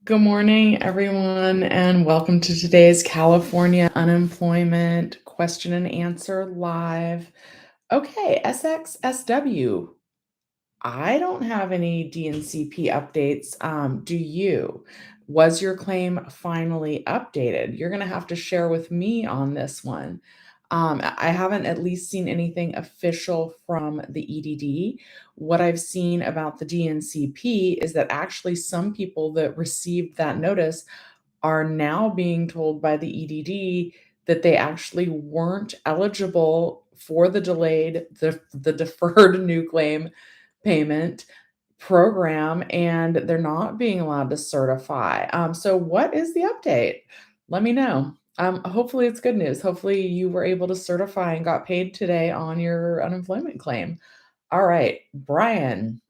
Good morning, everyone, and welcome to today's California Unemployment Question and Answer Live. Okay, SXSW. I don't have any DNCP updates. Do you? Was your claim finally updated? You're going to have to share with me on this one. I haven't at least seen anything official from the EDD. What I've seen about the DNCP is that actually some people that received that notice are now being told by the EDD that they actually weren't eligible for the deferred new claim payment program, and they're not being allowed to certify. So what is the update? Let me know. Hopefully it's good news. Hopefully you were able to certify and got paid today on your unemployment claim. All right, Brian.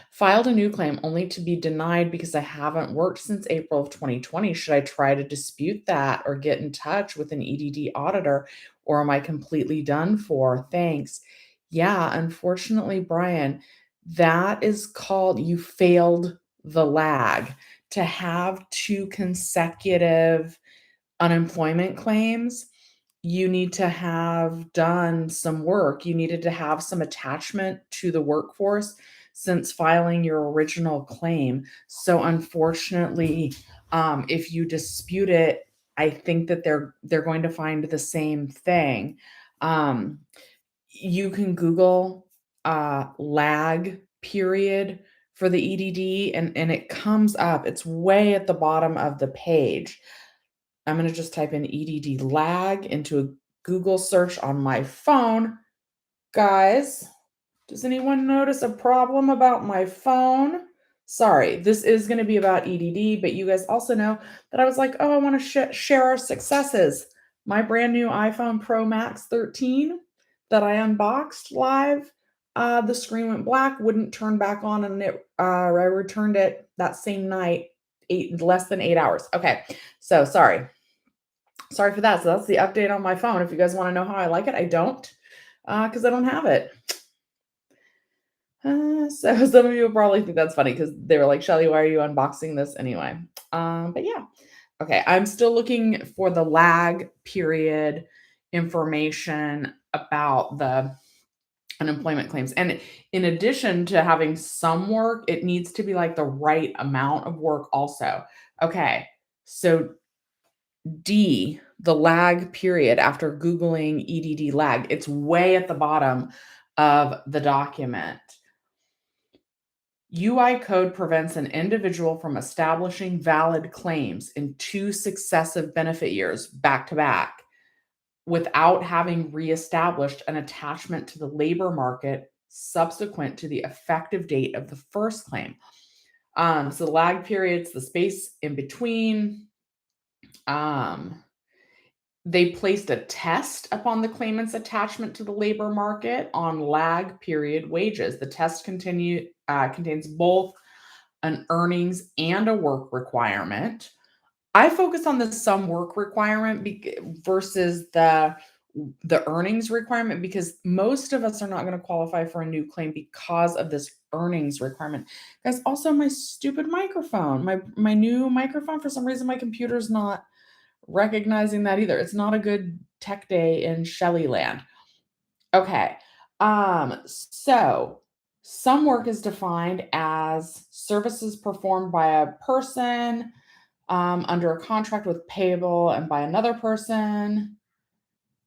Filed a new claim only to be denied because I haven't worked since April of 2020. Should I try to dispute that or get in touch with an EDD auditor, or am I completely done for? Thanks. Yeah, unfortunately, Brian, that is called you failed the lag. To have two consecutive unemployment claims, you need to have done some work. You needed to have some attachment to the workforce since filing your original claim. So unfortunately, if you dispute it, I think that they're going to find the same thing. Um, you can Google lag period for the EDD, and it comes up. It's way at the bottom of the page. I'm going to just type in EDD lag into a Google search on my phone. Guys, does anyone notice a problem about my phone? Sorry, this is going to be about EDD, but you guys also know that I was like, oh, I want to share our successes. My brand new iPhone Pro Max 13 that I unboxed live, the screen went black, wouldn't turn back on, and I returned it that same night, less than 8 hours. Okay, so sorry for that. So that's the update on my phone. If you guys want to know how I like it, I don't, because I don't have it. So some of you will probably think that's funny because they were like, Shelly, why are you unboxing this anyway? But yeah. Okay, I'm still looking for the lag period information about the unemployment claims. And in addition to having some work, it needs to be like the right amount of work also. Okay, so D, the lag period after Googling EDD lag, it's way at the bottom of the document. UI code prevents an individual from establishing valid claims in two successive benefit years back to back without having reestablished an attachment to the labor market subsequent to the effective date of the first claim. So the lag periods, the space in between. They placed a test upon the claimant's attachment to the labor market on lag period wages. The test contains both an earnings and a work requirement. I focus on the some work requirement versus the earnings requirement because most of us are not going to qualify for a new claim because of this earnings requirement. Guys, also my stupid microphone, my new microphone, for some reason my computer's not recognizing that either. It's not a good tech day in Shelly land. Okay. So some work is defined as services performed by a person under a contract with payable and by another person.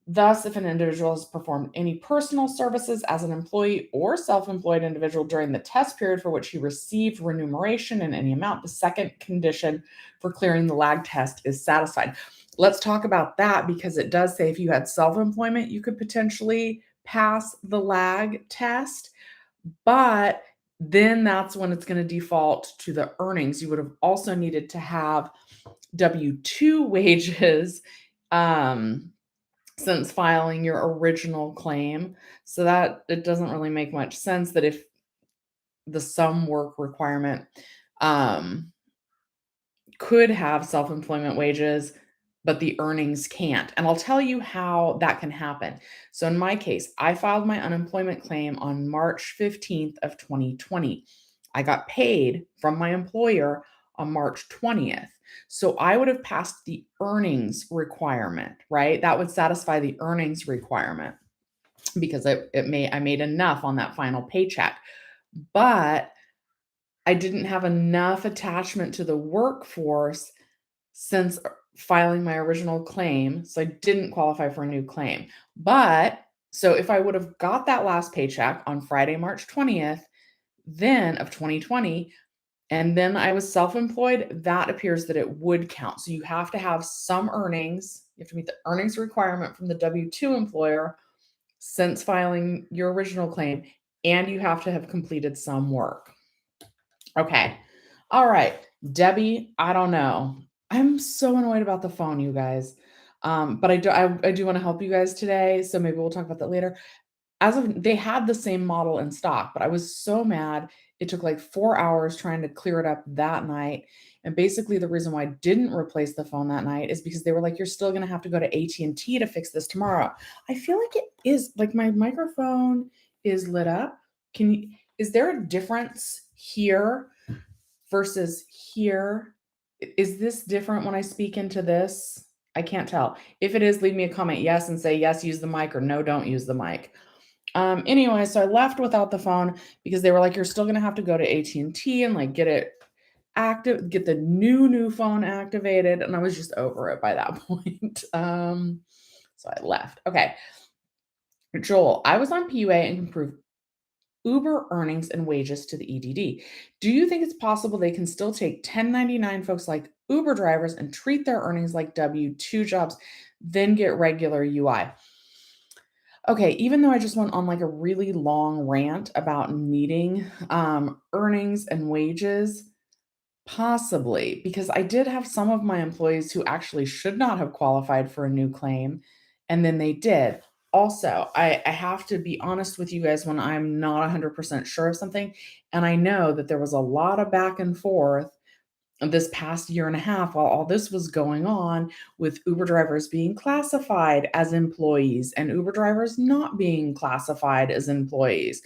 Thus, if an individual has performed any personal services as an employee or self-employed individual during the test period for which he received remuneration in any amount, the second condition for clearing the lag test is satisfied. Let's talk about that because it does say if you had self-employment, you could potentially pass the lag test, but then that's when it's going to default to the earnings. You would have also needed to have W-2 wages since filing your original claim. So that it doesn't really make much sense that if the some work requirement could have self-employment wages, but the earnings can't. And I'll tell you how that can happen. So in my case, I filed my unemployment claim on March 15th of 2020. I got paid from my employer on March 20th. So I would have passed the earnings requirement, right? That would satisfy the earnings requirement because I made enough on that final paycheck. But I didn't have enough attachment to the workforce since filing my original claim, so I didn't qualify for a new claim. But so if I would have got that last paycheck on Friday, March 20th, then of 2020, and then I was self-employed, that appears that it would count. So you have to have some earnings. You have to meet the earnings requirement from the W-2 employer since filing your original claim, and you have to have completed some work. Okay. All right. Debbie, I don't know. I'm so annoyed about the phone, you guys. But I do want to help you guys today. So maybe we'll talk about that later. They had the same model in stock, but I was so mad. It took like 4 hours trying to clear it up that night. And basically the reason why I didn't replace the phone that night is because they were like, you're still going to have to go to AT&T to fix this tomorrow. I feel like it is like my microphone is lit up. Is there a difference here versus here? Is this different when I speak into this? I can't tell. If it is, leave me a comment yes and say yes, use the mic, or no, don't use the mic. Anyway, so I left without the phone because they were like, you're still gonna have to go to AT&T and like get it active, get the new phone activated. And I was just over it by that point. So I left. Okay. Joel, I was on PUA and can prove Uber earnings and wages to the EDD. Do you think it's possible they can still take 1099 folks like Uber drivers and treat their earnings like W-2 jobs, then get regular UI? Okay, even though I just went on like a really long rant about needing earnings and wages, possibly, because I did have some of my employees who actually should not have qualified for a new claim, and then they did. Also, I have to be honest with you guys when I'm not 100% sure of something, and I know that there was a lot of back and forth this past year and a half while all this was going on with Uber drivers being classified as employees and Uber drivers not being classified as employees.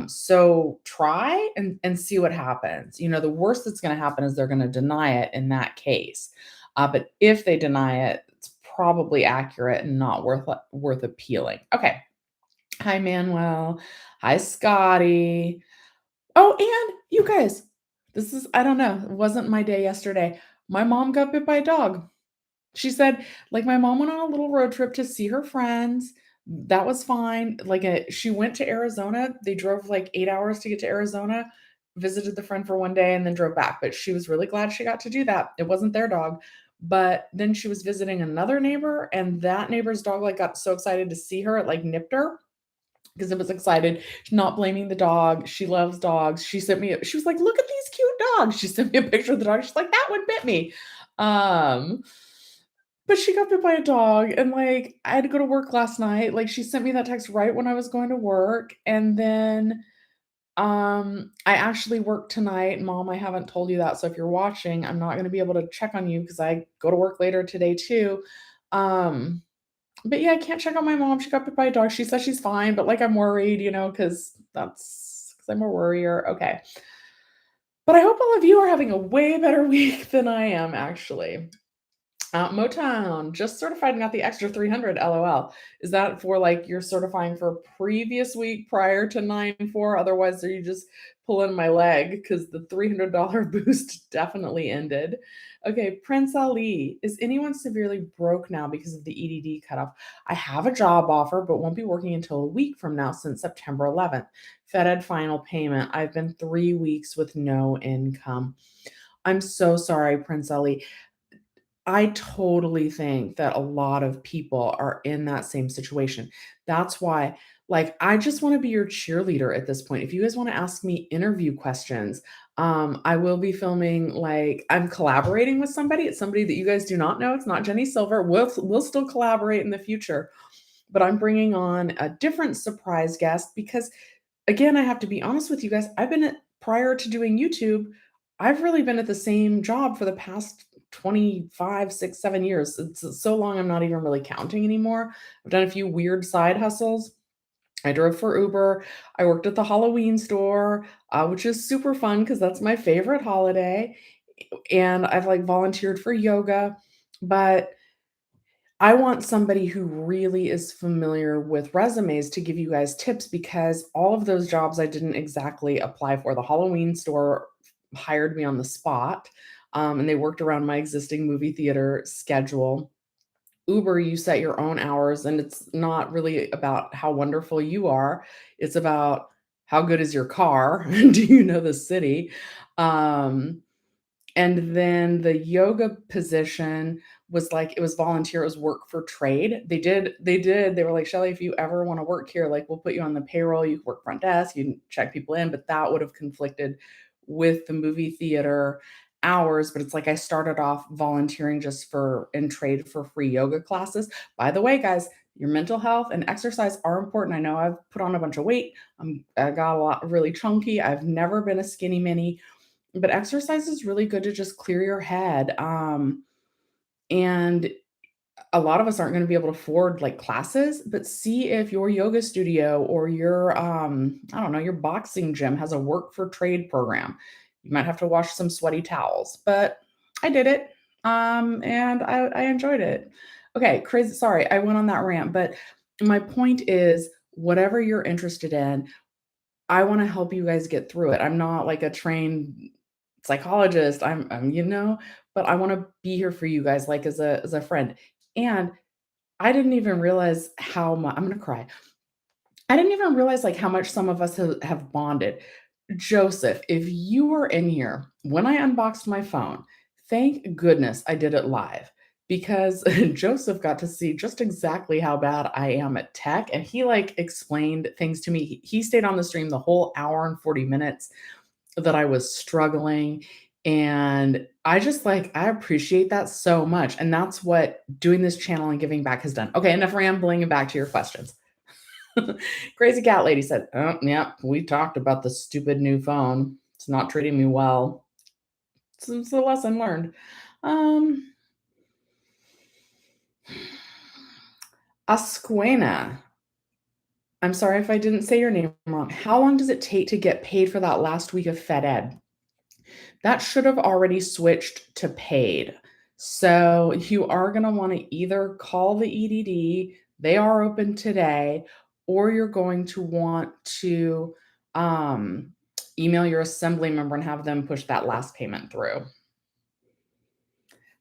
So try and see what happens. You know, the worst that's going to happen is they're going to deny it in that case. But if they deny it, it's probably accurate and not worth appealing. Okay. Hi, Manuel. Hi, Scotty. Oh, and you guys, I don't know, it wasn't my day yesterday. My mom got bit by a dog. She said, like, my mom went on a little road trip to see her friends. That was fine. She went to Arizona. They drove like 8 hours to get to Arizona, visited the friend for one day, and then drove back. But she was really glad she got to do that. It wasn't their dog. But then she was visiting another neighbor, and that neighbor's dog like got so excited to see her, it like nipped her because it was excited. She's not blaming the dog. She loves dogs. She was like, look at these cute dogs. She sent me a picture of the dog. She's like, that one bit me. Um, but she got bit by a dog and like I had to go to work last night. Like she sent me that text right when I was going to work. And then I actually work tonight. Mom, I haven't told you that. So if you're watching, I'm not going to be able to check on you because I go to work later today too. Um, but yeah, I can't check on my mom. She got bit by a dog. She says she's fine, but like I'm worried, because I'm a worrier. Okay. But I hope all of you are having a way better week than I am, actually. Motown just certified and got the extra 300. LOL. Is that for like you're certifying for previous week prior to 9-4? Otherwise, are you just pulling my leg because the $300 boost definitely ended? Okay, Prince Ali. Is anyone severely broke now because of the EDD cutoff? I have a job offer, but won't be working until a week from now since September 11th. FedEd final payment. I've been 3 weeks with no income. I'm so sorry, Prince Ali. I totally think that a lot of people are in that same situation. That's why, like, I just want to be your cheerleader at this point. If you guys want to ask me interview questions, I will be filming, like, I'm collaborating with somebody. It's somebody that you guys do not know. It's not Jenny Silver. We'll still collaborate in the future, but I'm bringing on a different surprise guest because, again, I have to be honest with you guys. Prior to doing YouTube, I've really been at the same job for the past 25, 6, 7 years. It's so long I'm not even really counting anymore. I've done a few weird side hustles. I drove for Uber. I worked at the Halloween store, which is super fun because that's my favorite holiday. and I've like volunteered for yoga, but I want somebody who really is familiar with resumes to give you guys tips because all of those jobs I didn't exactly apply for. The Halloween store hired me on the spot, and they worked around my existing movie theater schedule. Uber, you set your own hours, and it's not really about how wonderful you are. It's about how good is your car? Do you know the city? Um, and then the yoga position was like it was volunteer, it was work for trade. They were like, "Shelly, if you ever wanna work here, like, we'll put you on the payroll, you can work front desk, you can check people in," but that would have conflicted with the movie theater hours, but it's like I started off volunteering just for in trade for free yoga classes. By the way, guys, your mental health and exercise are important. I know I've put on a bunch of weight. I got a lot really chunky. I've never been a skinny mini, but exercise is really good to just clear your head, and a lot of us aren't gonna be able to afford, like, classes, but see if your yoga studio or your, I don't know, your boxing gym has a work for trade program. You might have to wash some sweaty towels, but I did it, and I enjoyed it. Okay, crazy sorry, I went on that rant, but my point is, whatever you're interested in, I wanna help you guys get through it. I'm not like a trained psychologist, but I wanna be here for you guys, like, as a friend, and I didn't even realize how much. I'm gonna cry. I didn't even realize, like, how much some of us have bonded. Joseph, if you were in here when I unboxed my phone, thank goodness I did it live because Joseph got to see just exactly how bad I am at tech, and he, like, explained things to me. He stayed on the stream the whole hour and 40 minutes that I was struggling, and I just, like, I appreciate that so much, and that's what doing this channel and giving back has done. Okay, enough rambling and back to your questions. Crazy cat lady said, "Oh, yeah, we talked about the stupid new phone. It's not treating me well." It's a lesson learned. Um, Asquena, I'm sorry if I didn't say your name wrong. How long does it take to get paid for that last week of Fed Ed? That should have already switched to paid. So you are going to want to either call the EDD, they are open today, or you're going to want to um, email your assembly member and have them push that last payment through.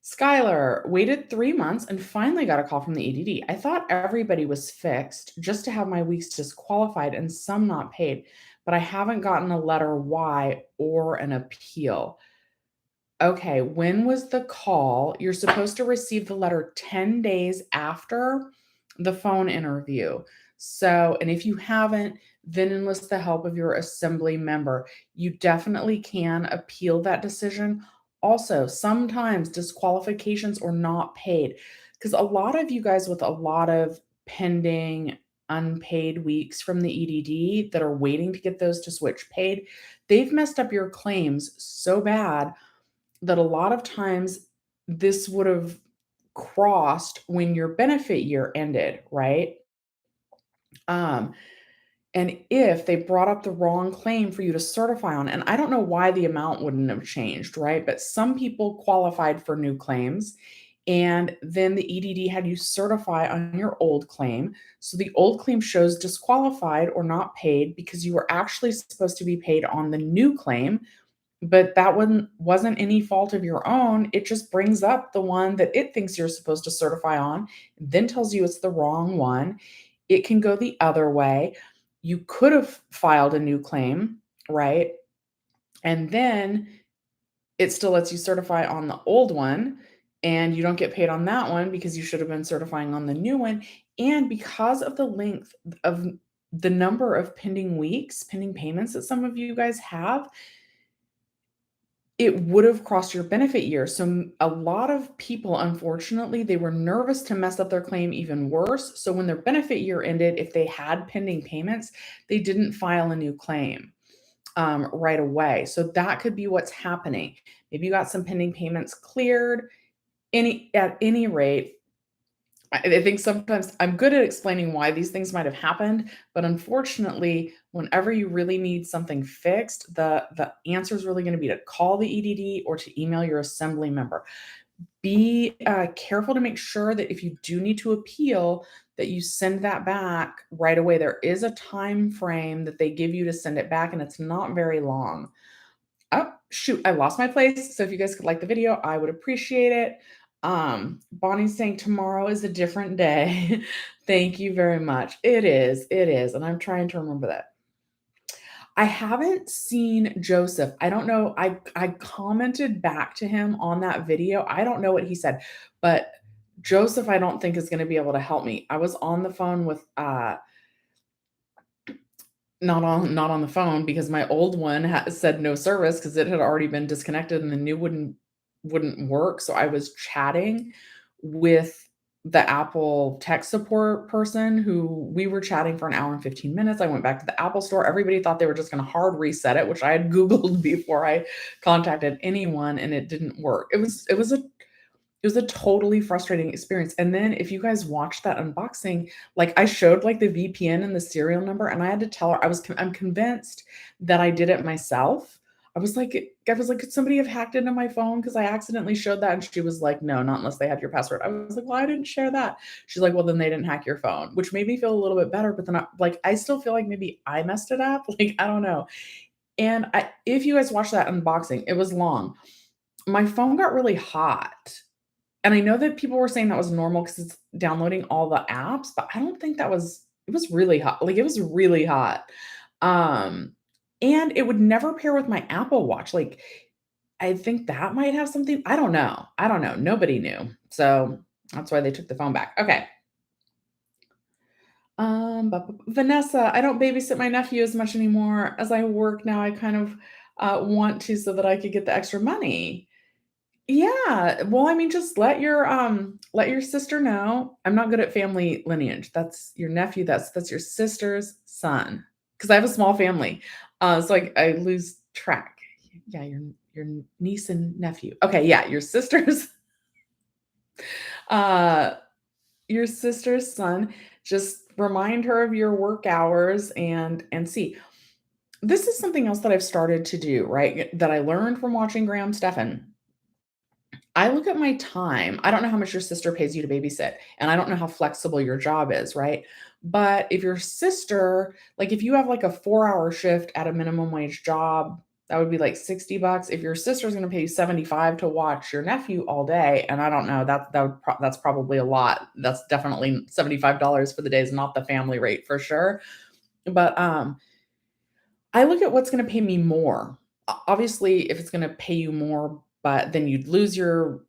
Skylar waited 3 months and finally got a call from the EDD. I thought everybody was fixed just to have my weeks disqualified and some not paid, but I haven't gotten a letter why or an appeal. Okay, when was the call? You're supposed to receive the letter 10 days after the phone interview. So, and if you haven't, then enlist the help of your assembly member. You definitely can appeal that decision. Also, sometimes disqualifications or not paid, because a lot of you guys with a lot of pending unpaid weeks from the EDD that are waiting to get those to switch paid, they've messed up your claims so bad that a lot of times this would have crossed when your benefit year ended, right? Um, and if they brought up the wrong claim for you to certify on, and I don't know why the amount wouldn't have changed, right? But some people qualified for new claims, and then the EDD had you certify on your old claim. So the old claim shows disqualified or not paid because you were actually supposed to be paid on the new claim, but that wasn't any fault of your own. It just brings up the one that it thinks you're supposed to certify on, then tells you it's the wrong one. It can go the other way. You could have filed a new claim, right? And then it still lets you certify on the old one, and you don't get paid on that one because you should have been certifying on the new one. And because of the length of the number of pending weeks, pending payments that some of you guys have, it would have crossed your benefit year. So a lot of people, unfortunately, they were nervous to mess up their claim even worse. So when their benefit year ended, if they had pending payments, they didn't file a new claim right away. So that could be what's happening. Maybe you got some pending payments cleared. At any rate, I think sometimes I'm good at explaining why these things might have happened, but unfortunately, whenever you really need something fixed, the answer is really gonna be to call the EDD or to email your assembly member. Be, careful to make sure that if you do need to appeal, that you send that back right away. There is a time frame that they give you to send it back, and it's not very long. Oh, shoot, I lost my place, so if you guys could like the video, I would appreciate it. Bonnie's saying tomorrow is a different day. Thank you very much. It is, and I'm trying to remember that. I haven't seen Joseph. I don't know. I commented back to him on that video. I don't know what he said, but Joseph, I don't think is going to be able to help me. I was on the phone with not on the phone because my old one said no service because it had already been disconnected and the new wouldn't work. So I was chatting with the Apple tech support person who we were chatting for an hour and 15 minutes. I went back to the Apple store. Everybody thought they were just going to hard reset it, which I had Googled before I contacted anyone, and it didn't work. It was a totally frustrating experience, and then if you guys watched that unboxing, like, I showed, like, the VPN and the serial number, and I had to tell her I'm convinced that I did it myself. I was like, "Could somebody have hacked into my phone because I accidentally showed that?" And she was like, "No, not unless they had your password." I was like, "Well, I didn't share that." She's like, "Well, then they didn't hack your phone," which made me feel a little bit better, but then I still feel like maybe I messed it up, like, I don't know. And if you guys watched that unboxing, it was long. My phone got really hot. And I know that people were saying that was normal because it's downloading all the apps, but I don't think it was really hot, like, it was really hot. Um, and it would never pair with my Apple Watch, like, I think that might have something. I don't know, nobody knew. So, that's why they took the phone back. Okay. Vanessa, I don't babysit my nephew as much anymore. As I work now, I kind of, want to so that I could get the extra money. Yeah, well, I mean, just let your sister know. I'm not good at family lineage. That's your nephew, that's your sister's son. Because I have a small family, so I lose track. Yeah, your niece and nephew. Okay, yeah, uh, your sister's son. Just remind her of your work hours and see. This is something else that I've started to do, right, that I learned from watching Graham Stephan. I look at my time. I don't know how much your sister pays you to babysit, and I don't know how flexible your job is, right? But if your sister, like if you have like a 4-hour shift at a minimum wage job, that would be like 60 bucks. If your sister's going to pay you 75 to watch your nephew all day, and I don't know, that's probably a lot. That's definitely $75 for the day is not the family rate for sure. But I look at what's gonna pay me more. Obviously, if it's gonna pay you more, but then you'd lose your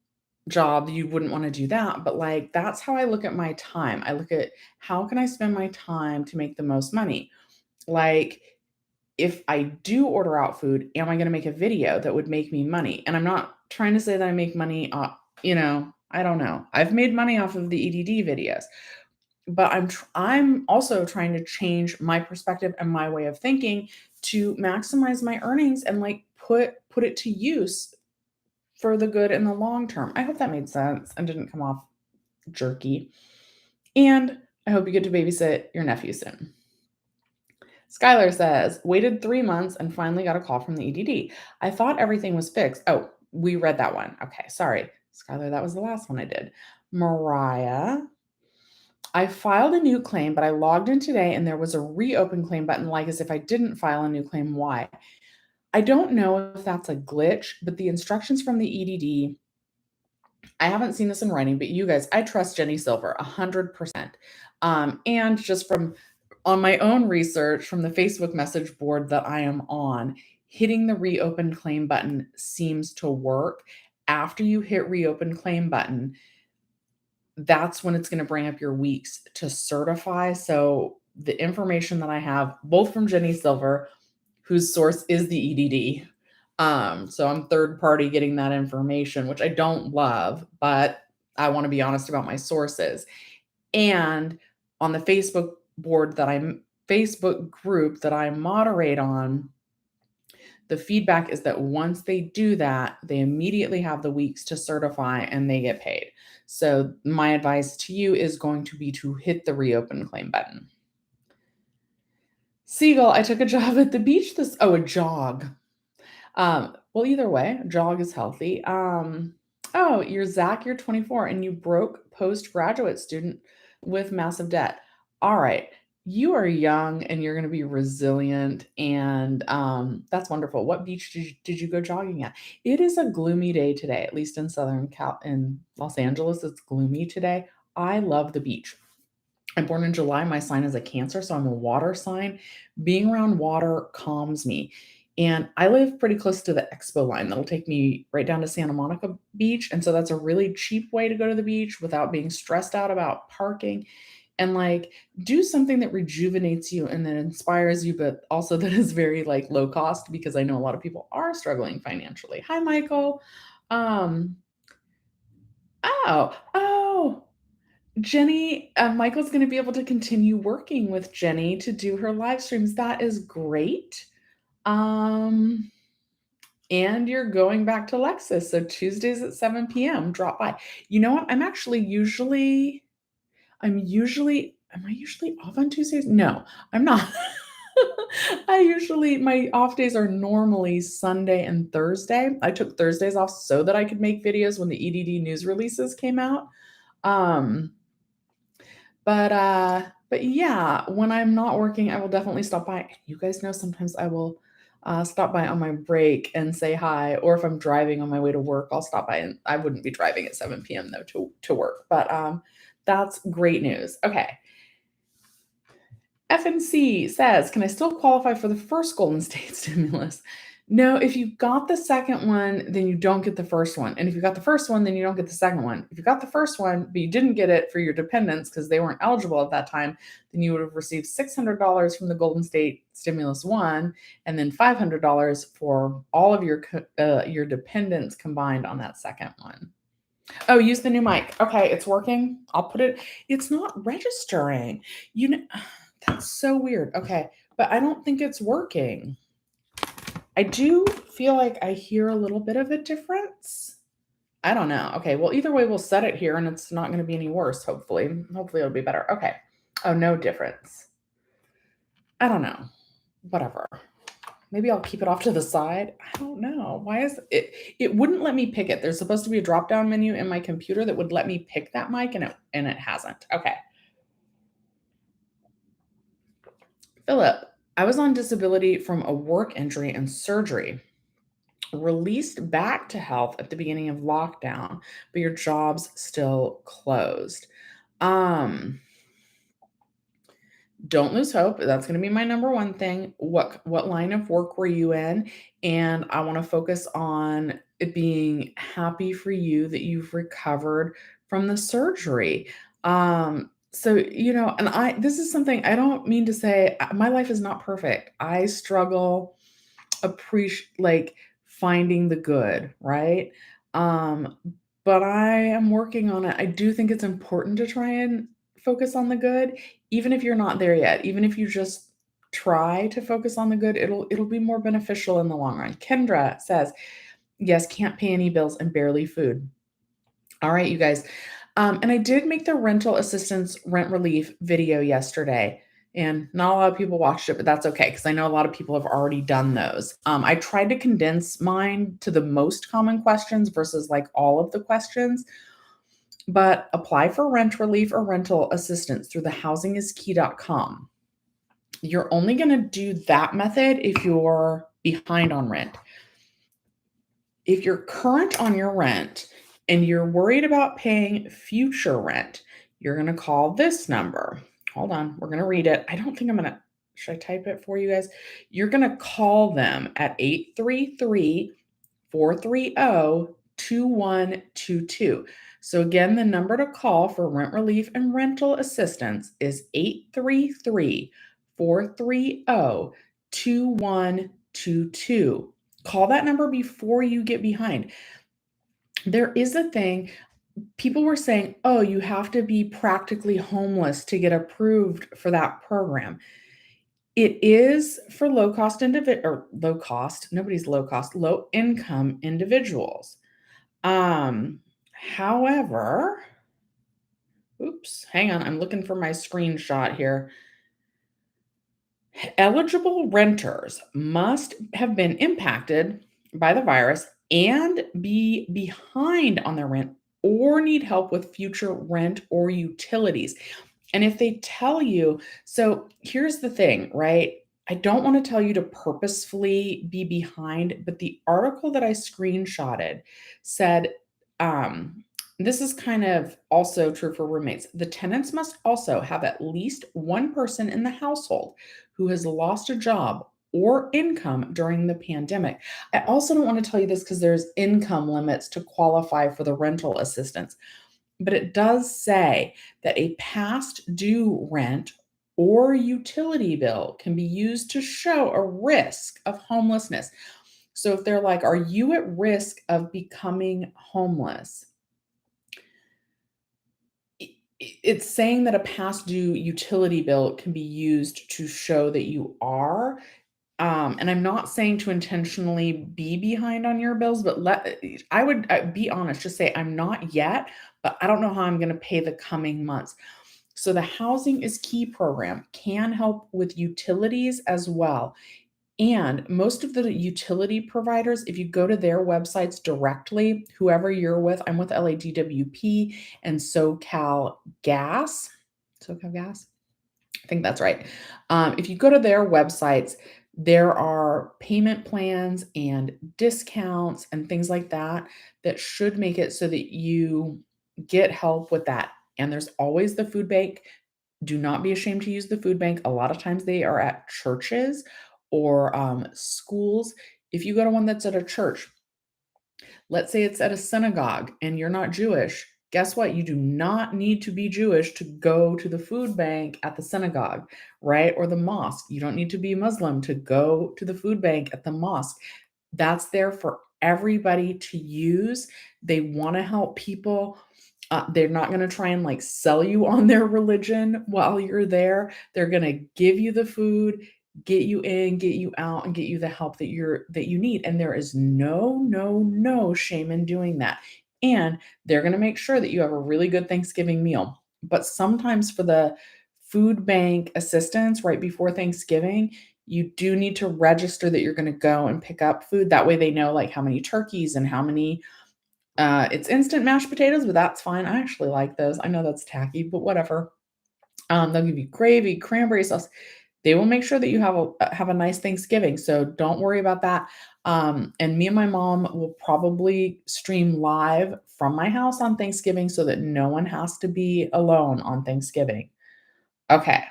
job, you wouldn't wanna do that, but, like, that's how I look at my time. I look at how can I spend my time to make the most money? Like, if I do order out food, am I gonna make a video that would make me money? And I'm not trying to say that I make money, I don't know. I've made money off of the EDD videos, but I'm also trying to change my perspective and my way of thinking to maximize my earnings and like put it to use for the good in the long term. I hope that made sense and didn't come off jerky. And I hope you get to babysit your nephew soon. Skylar says, waited 3 months and finally got a call from the EDD. I thought everything was fixed. Oh, we read that one. Okay, sorry. Skylar, that was the last one I did. Mariah, I filed a new claim, but I logged in today and there was a reopen claim button, like as if I didn't file a new claim. Why? I don't know if that's a glitch, but the instructions from the EDD, I haven't seen this in writing, but you guys, I trust Jenny Silver 100%. And just from on my own research from the Facebook message board that I am on, hitting the reopen claim button seems to work. After you hit reopen claim button, that's when it's gonna bring up your weeks to certify. So the information that I have, both from Jenny Silver, whose source is the EDD. So I'm third party getting that information, which I don't love, but I want to be honest about my sources. And on the Facebook group that I moderate on, the feedback is that once they do that, they immediately have the weeks to certify and they get paid. So my advice to you is going to be to hit the reopen claim button. Seagull, I took a job at the beach a jog. Well, either way, jog is healthy. Oh, you're Zach, you're 24 and you broke postgraduate student with massive debt. All right. You are young and you're going to be resilient and that's wonderful. What beach did you go jogging at? It is a gloomy day today, at least in in Los Angeles, it's gloomy today. I love the beach. I'm born in July. My sign is a Cancer, so I'm a water sign. Being around water calms me. And I live pretty close to the Expo line. That'll take me right down to Santa Monica Beach. And so that's a really cheap way to go to the beach without being stressed out about parking. And like do something that rejuvenates you and that inspires you, but also that is very like low cost because I know a lot of people are struggling financially. Hi, Michael. Um, oh, Jenny, Michael's going to be able to continue working with Jenny to do her live streams. That is great. And you're going back to Lexus. So Tuesdays at 7 p.m. Drop by. You know what? Am I usually off on Tuesdays? No, I'm not. My off days are normally Sunday and Thursday. I took Thursdays off so that I could make videos when the EDD news releases came out. But yeah, when I'm not working, I will definitely stop by. You guys know sometimes I will stop by on my break and say hi, or if I'm driving on my way to work, I'll stop by. And I wouldn't be driving at 7 p.m. though to work, but that's great news. Okay. FNC says, can I still qualify for the first Golden State stimulus? No, if you got the second one, then you don't get the first one. And if you got the first one, then you don't get the second one. If you got the first one, but you didn't get it for your dependents because they weren't eligible at that time, then you would have received $600 from the Golden State Stimulus One, and then $500 for all of your dependents combined on that second one. Oh, use the new mic. Okay, it's working. I'll put it. It's not registering. You know, that's so weird. Okay, but I don't think it's working. I do feel like I hear a little bit of a difference. I don't know. Okay, well, either way, we'll set it here and it's not going to be any worse, hopefully. Hopefully, it'll be better. Okay. Oh, no difference. I don't know. Whatever. Maybe I'll keep it off to the side. I don't know. Why is it? It wouldn't let me pick it. There's supposed to be a drop-down menu in my computer that would let me pick that mic, and it hasn't. Okay. Philip, I was on disability from a work injury and surgery. Released back to health at the beginning of lockdown, but your job's still closed. Don't lose hope. That's going to be my number one thing. What line of work were you in? And I want to focus on it being happy for you that you've recovered from the surgery. So and this is something I don't mean to say my life is not perfect. I struggle like finding the good, right? But I am working on it. I do think it's important to try and focus on the good, even if you're not there yet. Even if you just try to focus on the good, it'll be more beneficial in the long run. Kendra says, "Yes, can't pay any bills and barely food." All right, you guys. And I did make the rental assistance rent relief video yesterday. And not a lot of people watched it, but that's okay because I know a lot of people have already done those. I tried to condense mine to the most common questions versus like all of the questions. But apply for rent relief or rental assistance through the housingiskey.com. You're only going to do that method if you're behind on rent. If you're current on your rent and you're worried about paying future rent, you're going to call this number. Hold on, we're going to read it. Should I type it for you guys? You're going to call them at 833-430-2122. So again, the number to call for rent relief and rental assistance is 833-430-2122. Call that number before you get behind. There is a thing, people were saying, oh, you have to be practically homeless to get approved for that program. It is for nobody's low cost, low income individuals. However, oops, hang on, I'm looking for my screenshot here. Eligible renters must have been impacted by the virus and be behind on their rent or need help with future rent or utilities. And if they tell you, so here's the thing, right? I don't want to tell you to purposefully be behind, but the article that I screenshotted said, this is kind of also true for roommates. The tenants must also have at least one person in the household who has lost a job or income during the pandemic. I also don't want to tell you this because there's income limits to qualify for the rental assistance, but it does say that a past due rent or utility bill can be used to show a risk of homelessness. So if they're like, are you at risk of becoming homeless? It's saying that a past due utility bill can be used to show that you are. And I'm not saying to intentionally be behind on your bills, but I would be honest, just say, I'm not yet, but I don't know how I'm going to pay the coming months. So the Housing is Key program can help with utilities as well. And most of the utility providers, if you go to their websites directly, whoever you're with, I'm with LADWP and SoCal Gas. I think that's right. If you go to their websites, there are payment plans and discounts and things like that that should make it so that you get help with that. And there's always the food bank. Do not be ashamed to use the food bank. A lot of times they are at churches or schools. If you go to one that's at a church, let's say it's at a synagogue and you're not Jewish, guess what? You do not need to be Jewish to go to the food bank at the synagogue, right? Or the mosque. You don't need to be Muslim to go to the food bank at the mosque. That's there for everybody to use. They want to help people. They're not going to try and like sell you on their religion while you're there. They're going to give you the food, get you in, get you out, and get you the help that you need. And there is no shame in doing that. And they're going to make sure that you have a really good Thanksgiving meal. But sometimes for the food bank assistance right before Thanksgiving, you do need to register that you're going to go and pick up food. That way they know like how many turkeys and how many it's instant mashed potatoes, but that's fine. I actually like those. I know that's tacky, but whatever. They'll give you gravy, cranberry sauce. They will make sure that you have a nice Thanksgiving, so don't worry about that. And me and my mom will probably stream live from my house on Thanksgiving so that no one has to be alone on Thanksgiving. Okay.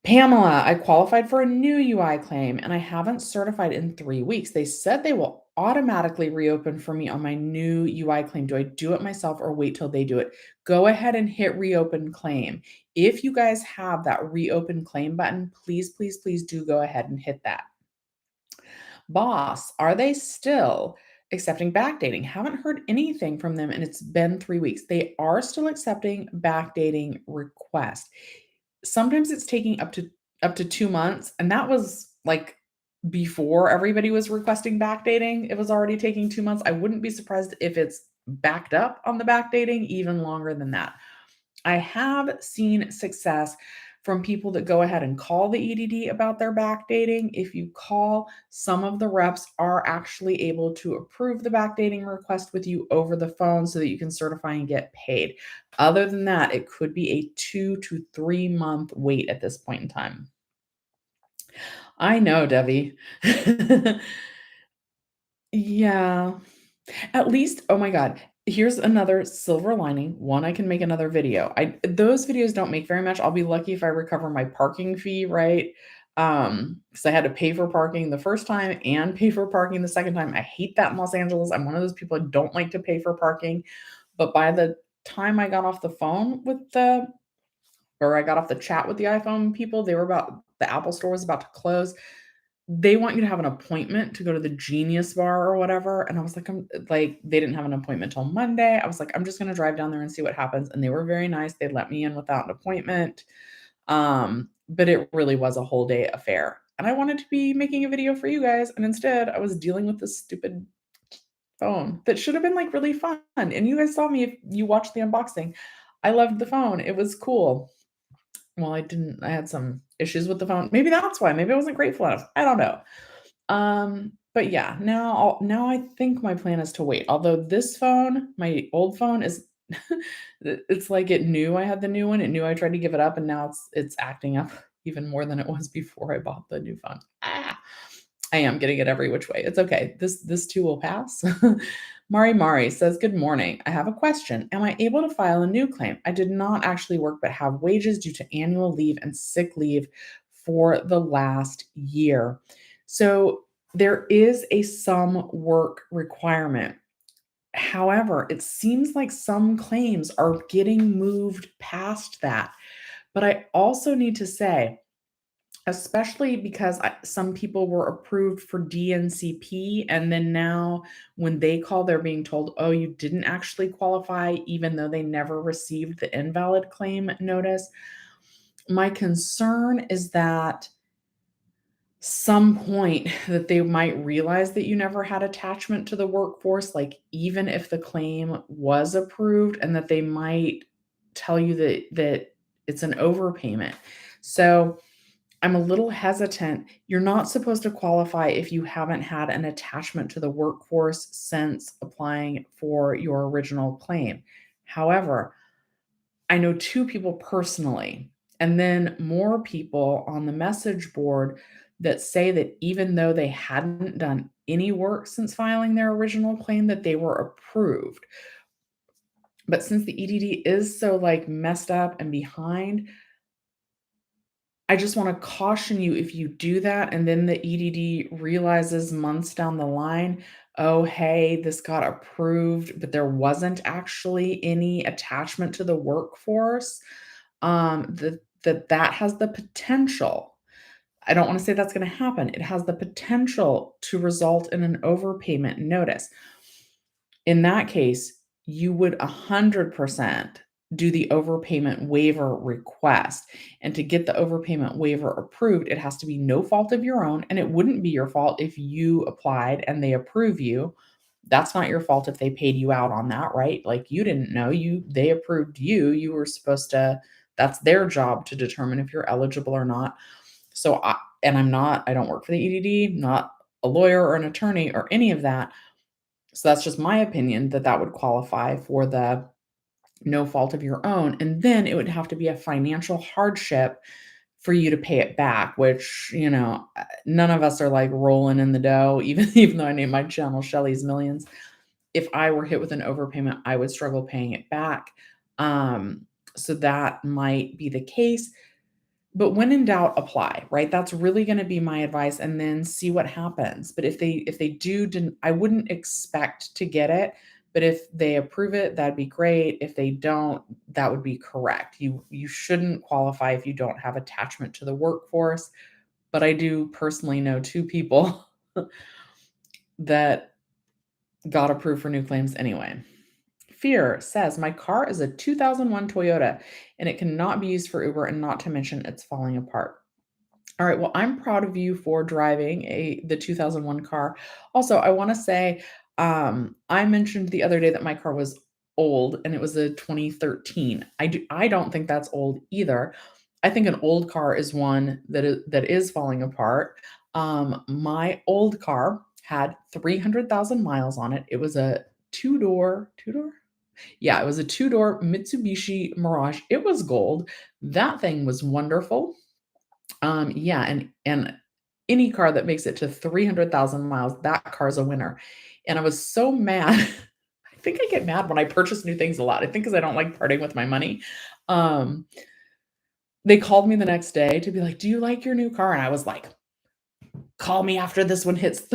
Pamela, I qualified for a new UI claim and I haven't certified in 3 weeks. They said they will automatically reopen for me on my new UI claim. Do I do it myself or wait till they do it? Go ahead and hit reopen claim. If you guys have that reopen claim button, please do go ahead and hit that. Boss, are they still accepting backdating? Haven't heard anything from them and it's been 3 weeks. They are still accepting backdating requests. Sometimes it's taking up to 2 months, and that was, like, before everybody was requesting backdating, it was already taking 2 months. I wouldn't be surprised if it's backed up on the backdating even longer than that. I have seen success from people that go ahead and call the EDD about their backdating. If you call, some of the reps are actually able to approve the backdating request with you over the phone so that you can certify and get paid. Other than that, it could be a 2 to 3 month wait at this point in time. I know, Debbie. Yeah. At least, oh my god, here's another silver lining. One, I can make another video. Those videos don't make very much. I'll be lucky if I recover my parking fee, right? Because I had to pay for parking the first time and pay for parking the second time. I hate that in Los Angeles. I'm one of those people that don't like to pay for parking. But by the time I got off the phone with I got off the chat with the iPhone people, the Apple store was about to close. They want you to have an appointment to go to the Genius Bar or whatever, and I was like, they didn't have an appointment till Monday. I was like, "I'm just gonna drive down there and see what happens," and they were very nice. They let me in without an appointment. But it really was a whole day affair. And I wanted to be making a video for you guys, and instead I was dealing with this stupid phone that should have been, like, really fun, and you guys saw me if you watched the unboxing. I loved the phone, it was cool. Well, I had some issues with the phone. Maybe that's why, maybe I wasn't grateful enough, I don't know. But yeah, now I think my plan is to wait, although this phone, my old phone is it's like it knew I had the new one, it knew I tried to give it up, and now it's acting up even more than it was before I bought the new phone. I am getting it every which way. It's okay. This too will pass. Mari says, "Good morning. I have a question. Am I able to file a new claim? I did not actually work but have wages due to annual leave and sick leave for the last year." So there is a some work requirement. However, it seems like some claims are getting moved past that. But I also need to say, especially because some people were approved for DNCP, and then now when they call, they're being told, "Oh, you didn't actually qualify," even though they never received the invalid claim notice. My concern is that some point that they might realize that you never had attachment to the workforce, like even if the claim was approved, and that they might tell you that it's an overpayment. So I'm a little hesitant. You're not supposed to qualify if you haven't had an attachment to the workforce since applying for your original claim. However, I know 2 people personally, and then more people on the message board that say that even though they hadn't done any work since filing their original claim, that they were approved. But since the EDD is so, like, messed up and behind, I just wanna caution you, if you do that and then the EDD realizes months down the line, "Oh, hey, this got approved, but there wasn't actually any attachment to the workforce," that has the potential. I don't wanna say that's gonna happen. It has the potential to result in an overpayment notice. In that case, you would 100% do the overpayment waiver request. And to get the overpayment waiver approved, it has to be no fault of your own, and it wouldn't be your fault if you applied and they approve you. That's not your fault if they paid you out on that, right? Like, you didn't know, they approved you. You were supposed to That's their job to determine if you're eligible or not. So I don't work for the EDD, not a lawyer or an attorney or any of that. So that's just my opinion, that would qualify for the no fault of your own, and then it would have to be a financial hardship for you to pay it back, which, none of us are, like, rolling in the dough, even though I named my channel Shelly's Millions. If I were hit with an overpayment, I would struggle paying it back. So that might be the case. But when in doubt, apply, right? That's really gonna be my advice, and then see what happens. But if they do didn't I wouldn't expect to get it, but if they approve it, that'd be great. If they don't, that would be correct. You shouldn't qualify if you don't have attachment to the workforce, but I do personally know 2 people that got approved for new claims anyway. Fear says, "My car is a 2001 Toyota, and it cannot be used for Uber, and not to mention it's falling apart." All right, well, I'm proud of you for driving the 2001 car. Also, I wanna say, I mentioned the other day that my car was old, and it was a 2013. I don't think that's old either. I think an old car is one that is falling apart. My old car had 300,000 miles on it. It was a two-door 2-door? Yeah, it was a two-door Mitsubishi Mirage. It was gold. That thing was wonderful. Yeah, and any car that makes it to 300,000 miles, that car's a winner. And I was so mad. I think I get mad when I purchase new things a lot. I think because I don't like parting with my money. Um, they called me the next day to be like, "Do you like your new car?" And I was like, "Call me after this one hits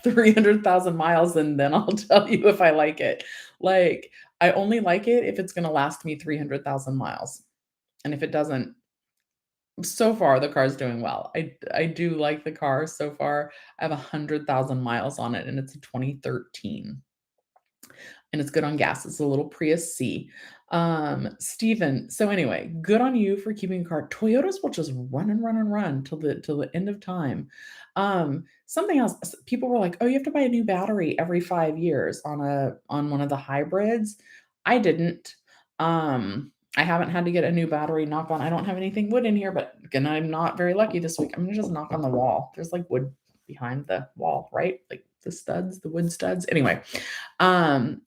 300,000 miles, and then I'll tell you if I like it." Like, I only like it if it's gonna last me 300,000 miles. And if it doesn't, so far, the car's doing well. I do like the car so far. I have 100,000 miles on it, and it's a 2013, and it's good on gas. It's a little Prius C. Stephen, so anyway, good on you for keeping a car. Toyotas will just run and run and run till the end of time. Something else, people were like, "Oh, you have to buy a new battery every 5 years on one of the hybrids." I didn't. I haven't had to get a new battery. Knock on, I don't have anything wood in here, but again, I'm not very lucky this week. I'm gonna just knock on the wall. There's like wood behind the wall, right? Like the studs, the wood studs. Anyway, um,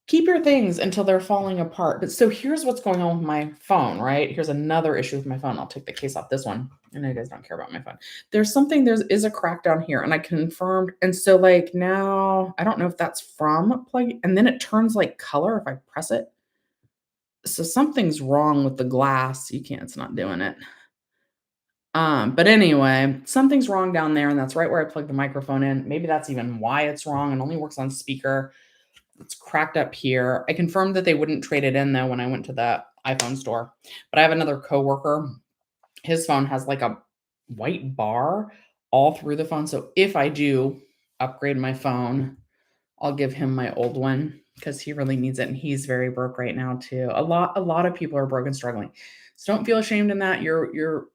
keep your things until they're falling apart. But so here's what's going on with my phone, right? Here's another issue with my phone. I'll take the case off this one. I know you guys don't care about my phone. There is a crack down here, and I confirmed. And so like now, I don't know if that's from plugging, and then it turns like color if I press it. So something's wrong with the glass. You can't, it's not doing it. But anyway, something's wrong down there, and that's right where I plug the microphone in. Maybe that's even why it's wrong and only works on speaker. It's cracked up here. I confirmed that they wouldn't trade it in though when I went to the iPhone store. But I have another coworker. His phone has like a white bar all through the phone. So if I do upgrade my phone, I'll give him my old one because he really needs it and he's very broke right now too. A lot of people are broke and struggling. So don't feel ashamed in that. You're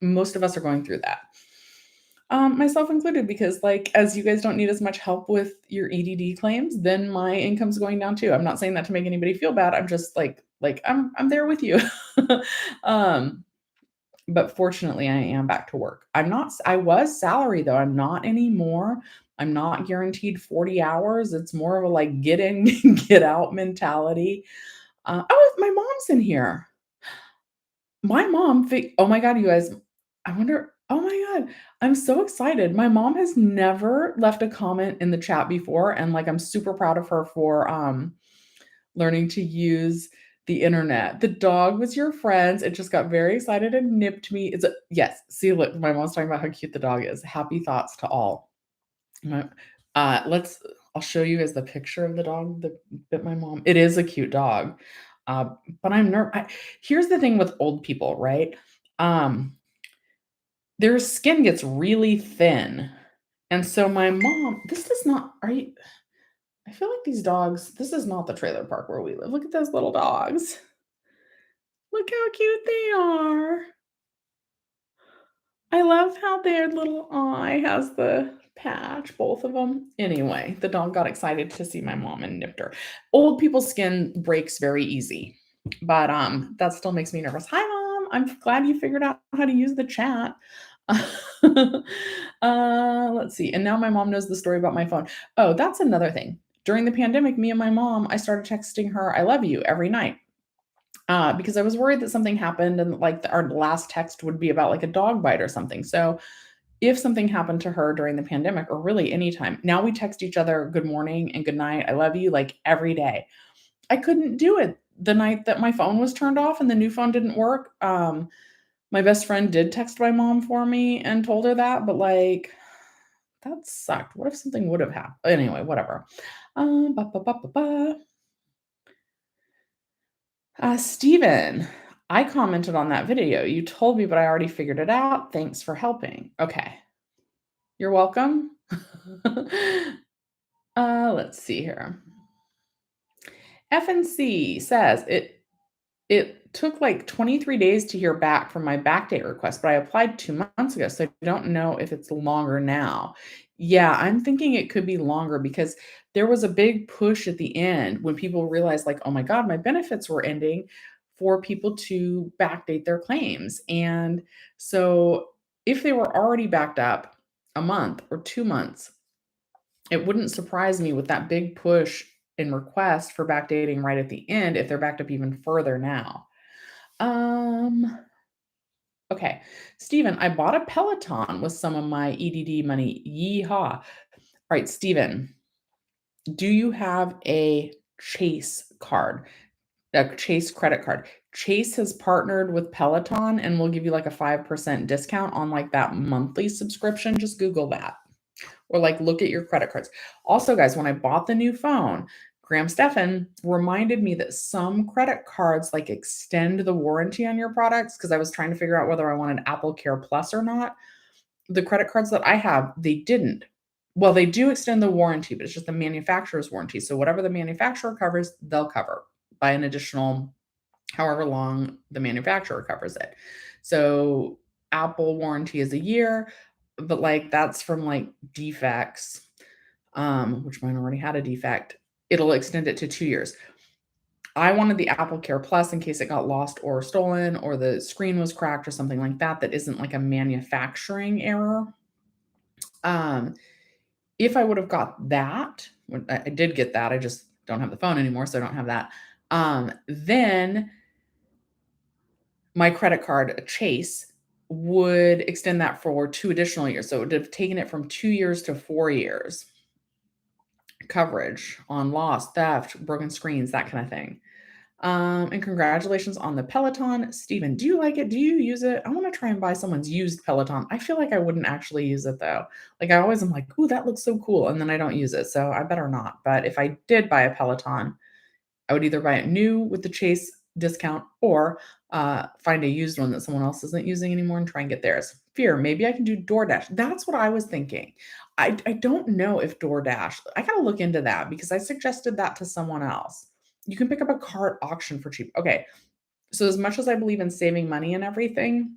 most of us are going through that. Myself included, because like, as you guys don't need as much help with your EDD claims, then my income's going down too. I'm not saying that to make anybody feel bad. I'm just like I'm there with you. um, but fortunately, I am back to work. I was salary though. I'm not anymore. I'm not guaranteed 40 hours. It's more of a like get in, get out mentality. Oh, my mom's in here. My mom, oh my God, you guys, I wonder, oh my God, I'm so excited. My mom has never left a comment in the chat before. And like, I'm super proud of her for learning to use the internet. The dog was your friends. It just got very excited and nipped me. Yes. See, look, my mom's talking about how cute the dog is. Happy thoughts to all. My, I'll show you guys the picture of the dog that bit my mom. It is a cute dog. Uh, but here's the thing with old people, right? Their skin gets really thin. And so my mom, this is not, I feel like these dogs, this is not the trailer park where we live. Look at those little dogs. Look how cute they are. I love how their little eye has the patch, both of them. Anyway, the dog got excited to see my mom and nipped her. Old people's skin breaks very easy, but that still makes me nervous. Hi, Mom. I'm glad you figured out how to use the chat. Let's see. And now my mom knows the story about my phone. Oh, that's another thing. During the pandemic, me and my mom, I started texting her, "I love you" every night. Because I was worried that something happened and like our last text would be about like a dog bite or something. So if something happened to her during the pandemic or really anytime, now we text each other good morning and good night, I love you, like every day. I couldn't do it the night that my phone was turned off and the new phone didn't work. My best friend did text my mom for me and told her that, but like that sucked. What if something would have happened? Anyway, whatever. Ba, ba, ba, ba, ba. Steven, I commented on that video. You told me, but I already figured it out. Thanks for helping. Okay. You're welcome. Let's see here. FNC says it took like 23 days to hear back from my backdate request, but I applied 2 months ago, so I don't know if it's longer now. Yeah, I'm thinking it could be longer because there was a big push at the end when people realized like, oh my God, my benefits were ending, for people to backdate their claims. And so if they were already backed up a month or 2 months, it wouldn't surprise me with that big push in request for backdating right at the end if they're backed up even further now. Okay. Steven, I bought a Peloton with some of my EDD money. Yeehaw. All right, Steven, do you have a Chase card? A Chase credit card? Chase has partnered with Peloton and will give you like a 5% discount on like that monthly subscription. Just Google that. Or like look at your credit cards. Also, guys, when I bought the new phone, Graham Stephan reminded me that some credit cards like extend the warranty on your products because I was trying to figure out whether I wanted Apple Care Plus or not. The credit cards that I have, they didn't. Well, they do extend the warranty, but it's just the manufacturer's warranty. So whatever the manufacturer covers, they'll cover. by an additional however long the manufacturer covers it. So Apple warranty is a year, but like that's from like defects, which mine already had a defect. It'll extend it to 2 years. I wanted the Apple Care Plus in case it got lost or stolen or the screen was cracked or something like that, that isn't like a manufacturing error. If I would have got that, I did get that, I just don't have the phone anymore, so I don't have that. Then my credit card, Chase, would extend that for 2 additional years. So it would have taken it from 2 years to 4 years coverage on loss, theft, broken screens, that kind of thing. And congratulations on the Peloton. Steven, do you like it? Do you use it? I want to try and buy someone's used Peloton. I feel like I wouldn't actually use it though. Like I always am like, ooh, that looks so cool. And then I don't use it. So I better not. But if I did buy a Peloton, I would either buy it new with the Chase discount or find a used one that someone else isn't using anymore and try and get theirs. Fear, maybe I can do DoorDash. That's what I was thinking. I don't know if DoorDash, I got to look into that because I suggested that to someone else. You can pick up a car at auction for cheap. Okay. So as much as I believe in saving money and everything,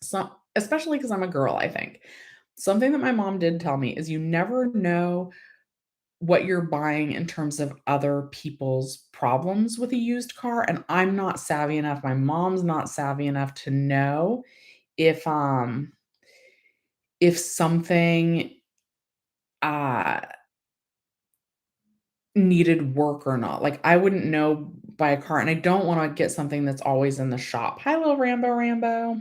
so especially because I'm a girl, I think something that my mom did tell me is you never know what you're buying in terms of other people's problems with a used car, and I'm not savvy enough, my mom's not savvy enough to know if, if something, uh, needed work or not. Like, I wouldn't know by a car, and I don't wanna get something that's always in the shop. Hi, little Rambo.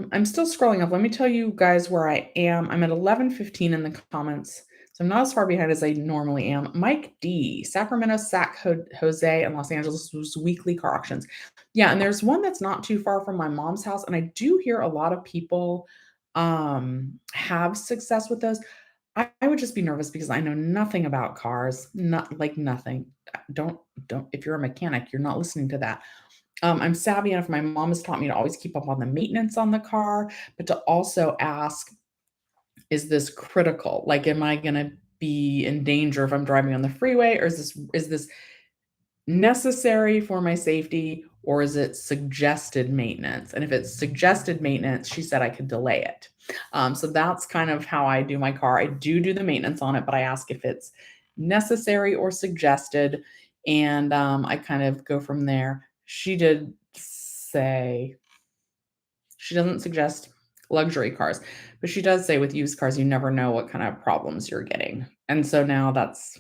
I'm still scrolling up. Let me tell you guys where I am. I'm at 11:15 in the comments, so I'm not as far behind as I normally am. Mike D, Sacramento, Jose, and Los Angeles was weekly car auctions. Yeah, and there's one that's not too far from my mom's house, and I do hear a lot of people have success with those. I would just be nervous because I know nothing about cars, not like nothing. Don't if you're a mechanic, you're not listening to that. I'm savvy enough, my mom has taught me to always keep up on the maintenance on the car, but to also ask, "Is this critical? Like, am I gonna be in danger if I'm driving on the freeway, or is this necessary for my safety, or is it suggested maintenance?" And if it's suggested maintenance, she said I could delay it. So that's kind of how I do my car. I do the maintenance on it, but I ask if it's necessary or suggested, and I kind of go from there. She did say she doesn't suggest luxury cars, but she does say with used cars, you never know what kind of problems you're getting. And so now that's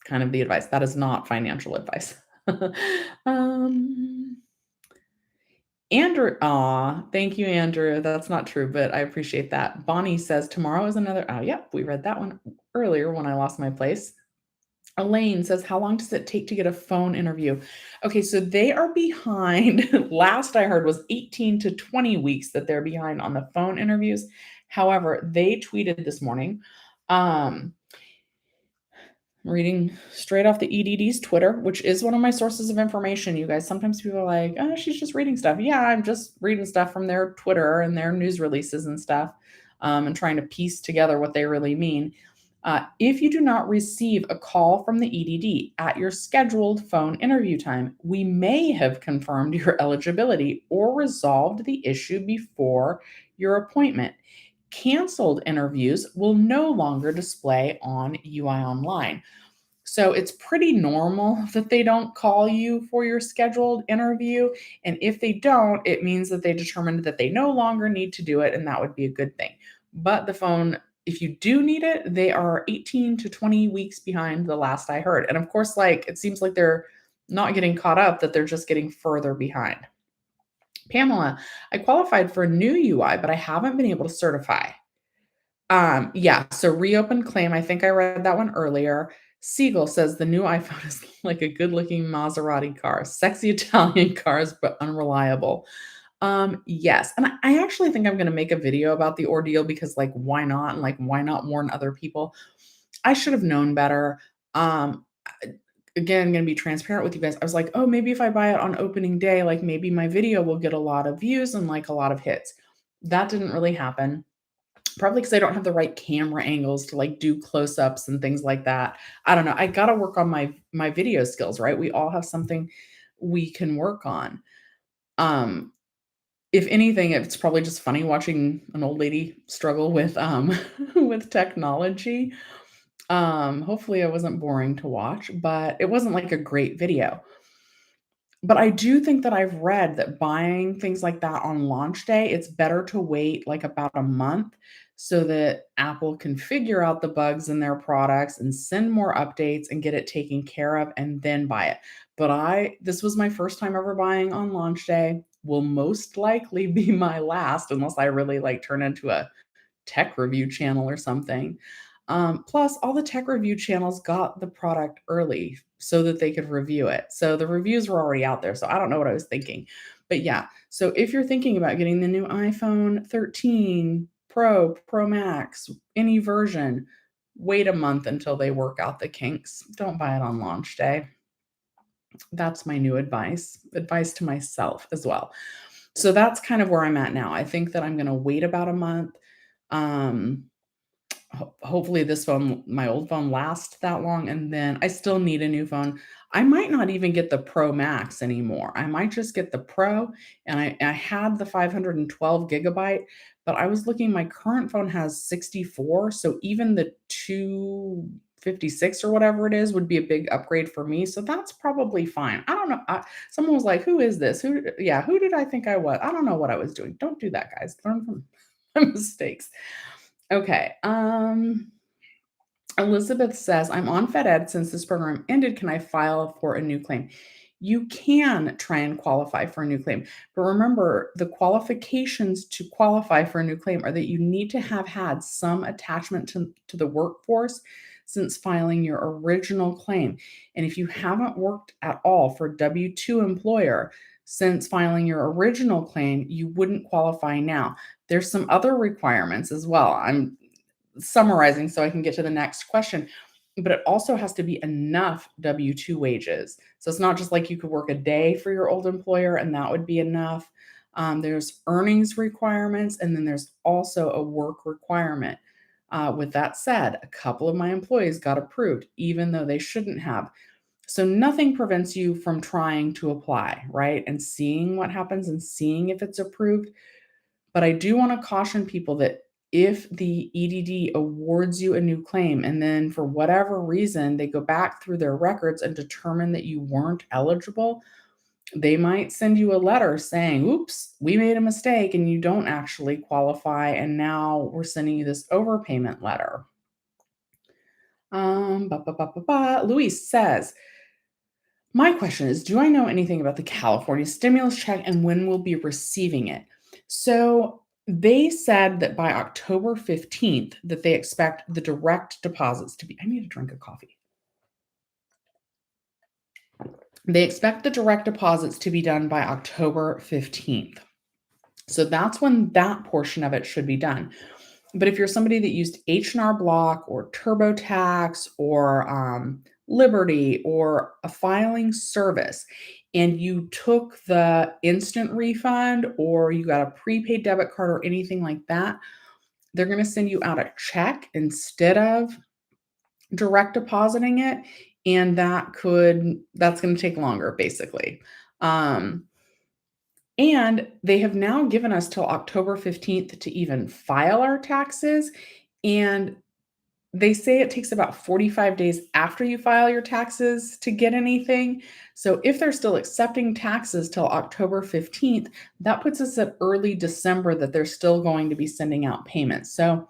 kind of the advice. That is not financial advice. um, Andrew, aw, thank you, Andrew. That's not true, but I appreciate that. Bonnie says tomorrow is another. Oh, yep, we read that one earlier when I lost my place. Elaine says, how long does it take to get a phone interview? Okay, so they are behind. Last I heard was 18 to 20 weeks that they're behind on the phone interviews. However, they tweeted this morning. I'm reading straight off the EDD's Twitter, which is one of my sources of information. You guys, sometimes people are like, oh, she's just reading stuff. Yeah, I'm just reading stuff from their Twitter and their news releases and stuff, and trying to piece together what they really mean. If you do not receive a call from the EDD at your scheduled phone interview time, we may have confirmed your eligibility or resolved the issue before your appointment. Canceled interviews will no longer display on UI Online. So it's pretty normal that they don't call you for your scheduled interview. And if they don't, it means that they determined that they no longer need to do it, and that would be a good thing. But the phone, if you do need it, they are 18 to 20 weeks behind the last I heard. And of course, like it seems like they're not getting caught up, that they're just getting further behind. Pamela, I qualified for a new UI, but I haven't been able to certify. Yeah, so reopen claim, I think I read that one earlier. Siegel says the new iPhone is like a good-looking Maserati car, sexy Italian cars, but unreliable. Yes, and I actually think I'm gonna make a video about the ordeal because, like, why not? And, like, why not warn other people? I should have known better. Again, I'm gonna be transparent with you guys. I was like, "Oh, maybe if I buy it on opening day, like, maybe my video will get a lot of views and, like, a lot of hits." That didn't really happen. Probably because I don't have the right camera angles to like do close-ups and things like that. I don't know. I gotta work on my video skills, right? We all have something we can work on. Um, if anything, it's probably just funny watching an old lady struggle with with technology. Hopefully I wasn't boring to watch, but it wasn't like a great video. But I do think that I've read that buying things like that on launch day, it's better to wait like about a month so that Apple can figure out the bugs in their products and send more updates and get it taken care of and then buy it. But this was my first time ever buying on launch day, will most likely be my last unless I really like turn into a tech review channel or something. Plus, all the tech review channels got the product early so that they could review it. So the reviews were already out there. So I don't know what I was thinking. But yeah, so if you're thinking about getting the new iPhone 13 Pro, Pro Max, any version, wait a month until they work out the kinks. Don't buy it on launch day. That's my new advice to myself as well. So that's kind of where I'm at now. I think that I'm going to wait about a month. Um, hopefully this phone, my old phone, lasts that long, and then I still need a new phone. I might not even get the Pro Max anymore. I might just get the Pro, and I had the 512 gigabyte, but I was looking, my current phone has 64, so even the 256 or whatever it is would be a big upgrade for me, so that's probably fine. I don't know, someone was like, "Who is this? Who did I think I was?" I don't know what I was doing. Don't do that, guys. Learn from my mistakes. Okay. Elizabeth says, I'm on FedEd since this program ended. Can I file for a new claim? You can try and qualify for a new claim. But remember, the qualifications to qualify for a new claim are that you need to have had some attachment to the workforce since filing your original claim. And if you haven't worked at all for a W 2 employer since filing your original claim, you wouldn't qualify now. There's some other requirements as well. I'm summarizing so I can get to the next question. But it also has to be enough W 2 wages. So it's not just like you could work a day for your old employer and that would be enough. There's earnings requirements, and then there's also a work requirement. With that said, a couple of my employees got approved, even though they shouldn't have. So nothing prevents you from trying to apply, right? And seeing what happens and seeing if it's approved. But I do want to caution people that if the EDD awards you a new claim and then for whatever reason they go back through their records and determine that you weren't eligible, they might send you a letter saying, oops, we made a mistake and you don't actually qualify. And now we're sending you this overpayment letter. Luis says, my question is, do I know anything about the California stimulus check and when we'll be receiving it? So they said that by October 15th that they expect the direct deposits to be, I need a drink of coffee. They expect the direct deposits to be done by October 15th. So that's when that portion of it should be done. But if you're somebody that used H&R Block or TurboTax or Liberty or a filing service, and you took the instant refund or you got a prepaid debit card or anything like that, they're going to send you out a check instead of direct depositing it. And that's going to take longer, basically. And they have now given us till October 15th to even file our taxes. And they say it takes about 45 days after you file your taxes to get anything. So if they're still accepting taxes till October 15th, that puts us at early December that they're still going to be sending out payments. So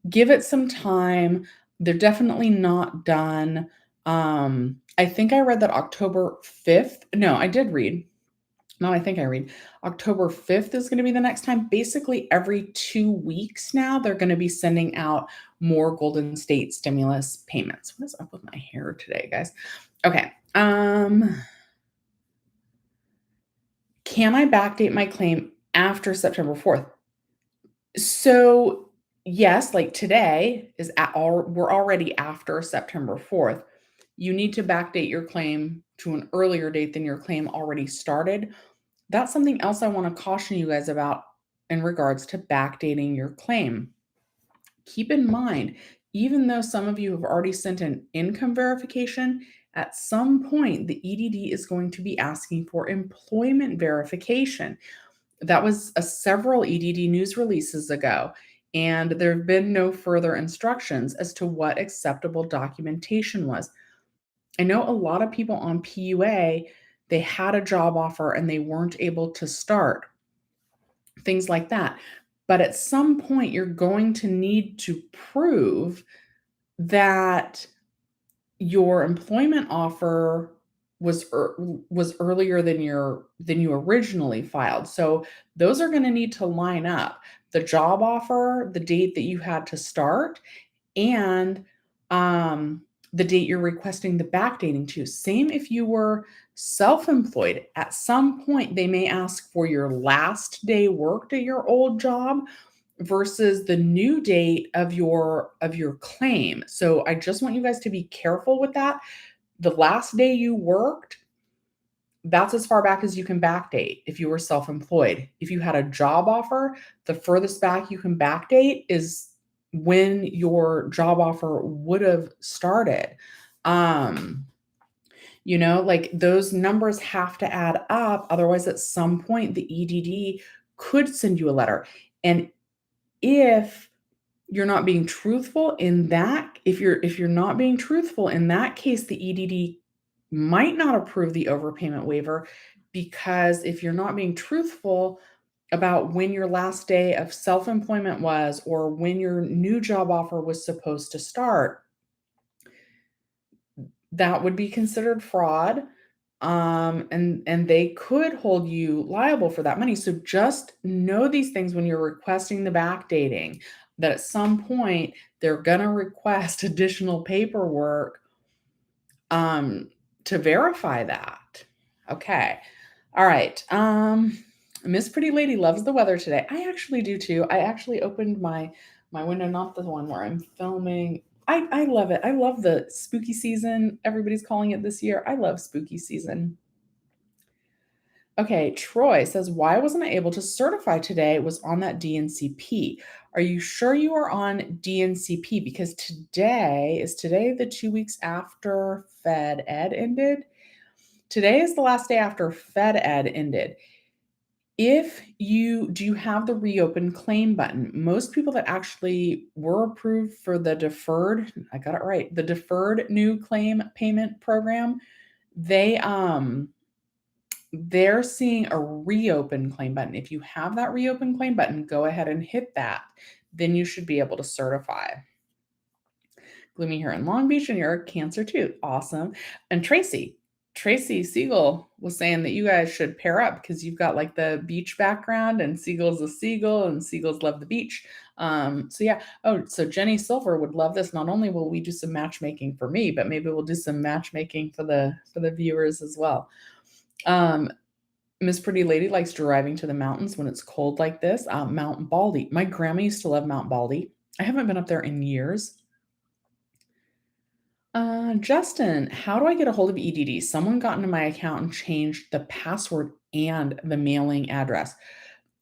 give it some time. They're definitely not done. I think I read that October 5th. No, I did read. No, I think I read October 5th is going to be the next time. Basically, every 2 weeks now, they're going to be sending out more Golden State stimulus payments. What is up with my hair today, guys? Okay. Can I backdate my claim after September 4th? So, yes, like today we're already after September 4th. You need to backdate your claim to an earlier date than your claim already started. That's something else I want to caution you guys about in regards to backdating your claim. keep in mind, even though some of you have already sent an income verification, at some point, the EDD is going to be asking for employment verification. That was several EDD news releases ago, and there have been no further instructions as to what acceptable documentation was. I know a lot of people on PUA, they had a job offer and they weren't able to start, things like that. But at some point, you're going to need to prove that your employment offer was earlier than you originally filed. So those are going to need to line up. The job offer, the date that you had to start, and the date you're requesting the backdating to. Same if you were self-employed. At some point, they may ask for your last day worked at your old job versus the new date of your claim. So I just want you guys to be careful with that. The last day you worked, that's as far back as you can backdate if you were self-employed. If you had a job offer, the furthest back you can backdate is when your job offer would have started. Like those numbers have to add up. Otherwise, at some point, the EDD could send you a letter. And if you're not being truthful in that, if you're not being truthful in that case, the EDD might not approve the overpayment waiver, because if you're not being truthful about when your last day of self-employment was or when your new job offer was supposed to start, that would be considered fraud. And they could hold you liable for that money. So just know these things when you're requesting the backdating, that at some point they're going to request additional paperwork to verify that. Okay. All right. Miss Pretty Lady loves the weather today. I actually do too. I actually opened my window, not the one where I'm filming. I love it. I love the spooky season. Everybody's calling it this year. I love spooky season. Okay, Troy says, why wasn't I able to certify today? Was on that DNCP. Are you sure you are on DNCP? Because today the 2 weeks after Fed Ed ended. Today is the last day after Fed Ed ended. Do you have the reopen claim button? Most people that actually were approved for the deferred, I got it right, the deferred new claim payment program, they're seeing a reopen claim button. If you have that reopen claim button, go ahead and hit that. Then you should be able to certify. Gloomy here in Long Beach, and you're a Cancer too. Awesome. And Tracy Siegel was saying that you guys should pair up because you've got like the beach background, and Siegel's a seagull, and seagulls love the beach. So yeah. Oh, so Jenny Silver would love this. Not only will we do some matchmaking for me, but maybe we'll do some matchmaking for the viewers as well. Miss Pretty Lady likes driving to the mountains when it's cold like this. Mount Baldy. My grandma used to love Mount Baldy. I haven't been up there in years. Justin, how do I get a hold of EDD? Someone got into my account and changed the password and the mailing address.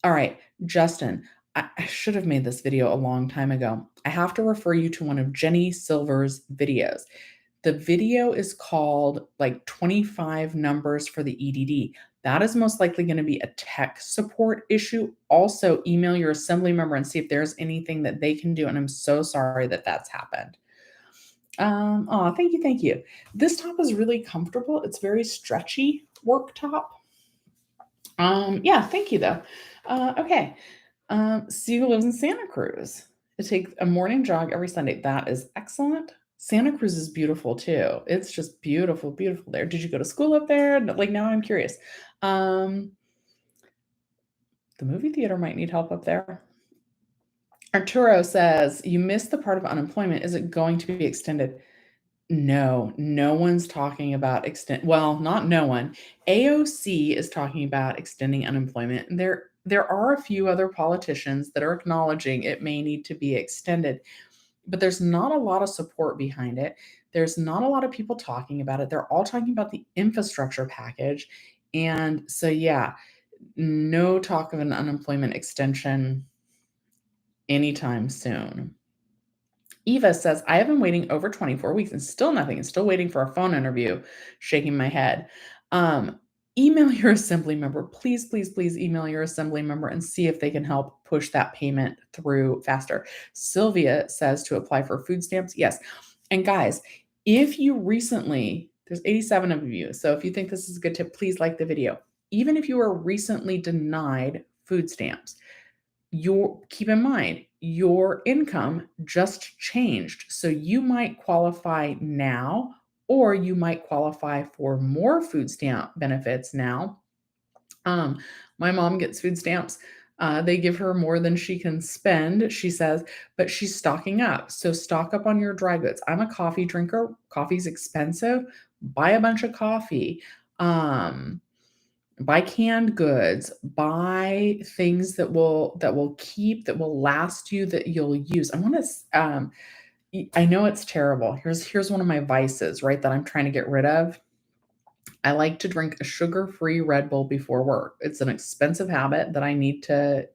All right, Justin, I should have made this video a long time ago. I have to refer you to one of Jenny Silver's videos. The video is called like 25 numbers for the EDD. That is most likely going to be a tech support issue. Also, email your assembly member and see if there's anything that they can do. And I'm so sorry that that's happened. Thank you. This top is really comfortable. It's very stretchy work top. Yeah, thank you though. Okay. Siegel lives in Santa Cruz. I take a morning jog every Sunday. That is excellent. Santa Cruz is beautiful too. It's just beautiful, beautiful there. Did you go to school up there? Like now I'm curious. The movie theater might need help up there. Arturo says, you missed the part of unemployment. Is it going to be extended? No one's talking about well, not no one. AOC is talking about extending unemployment. And there are a few other politicians that are acknowledging it may need to be extended, but there's not a lot of support behind it. There's not a lot of people talking about it. They're all talking about the infrastructure package. And so, yeah, no talk of an unemployment extension anytime soon. Eva says, I have been waiting over 24 weeks and still nothing, and still waiting for a phone interview, shaking my head. Email your assembly member. Please, please, please email your assembly member and see if they can help push that payment through faster. Sylvia says to apply for food stamps. Yes. And guys, if you recently, there's 87 of you. So if you think this is a good tip, please like the video. Even if you were recently denied food stamps, keep in mind, your income just changed. So you might qualify now, or you might qualify for more food stamp benefits now. My mom gets food stamps. They give her more than she can spend, she says, but she's stocking up. So stock up on your dry goods. I'm a coffee drinker. Coffee's expensive. Buy a bunch of coffee. Buy canned goods, buy things that will last you, that you'll use. I know it's terrible. Here's one of my vices, right, that I'm trying to get rid of. I like to drink a sugar-free Red Bull before work. It's an expensive habit that I need to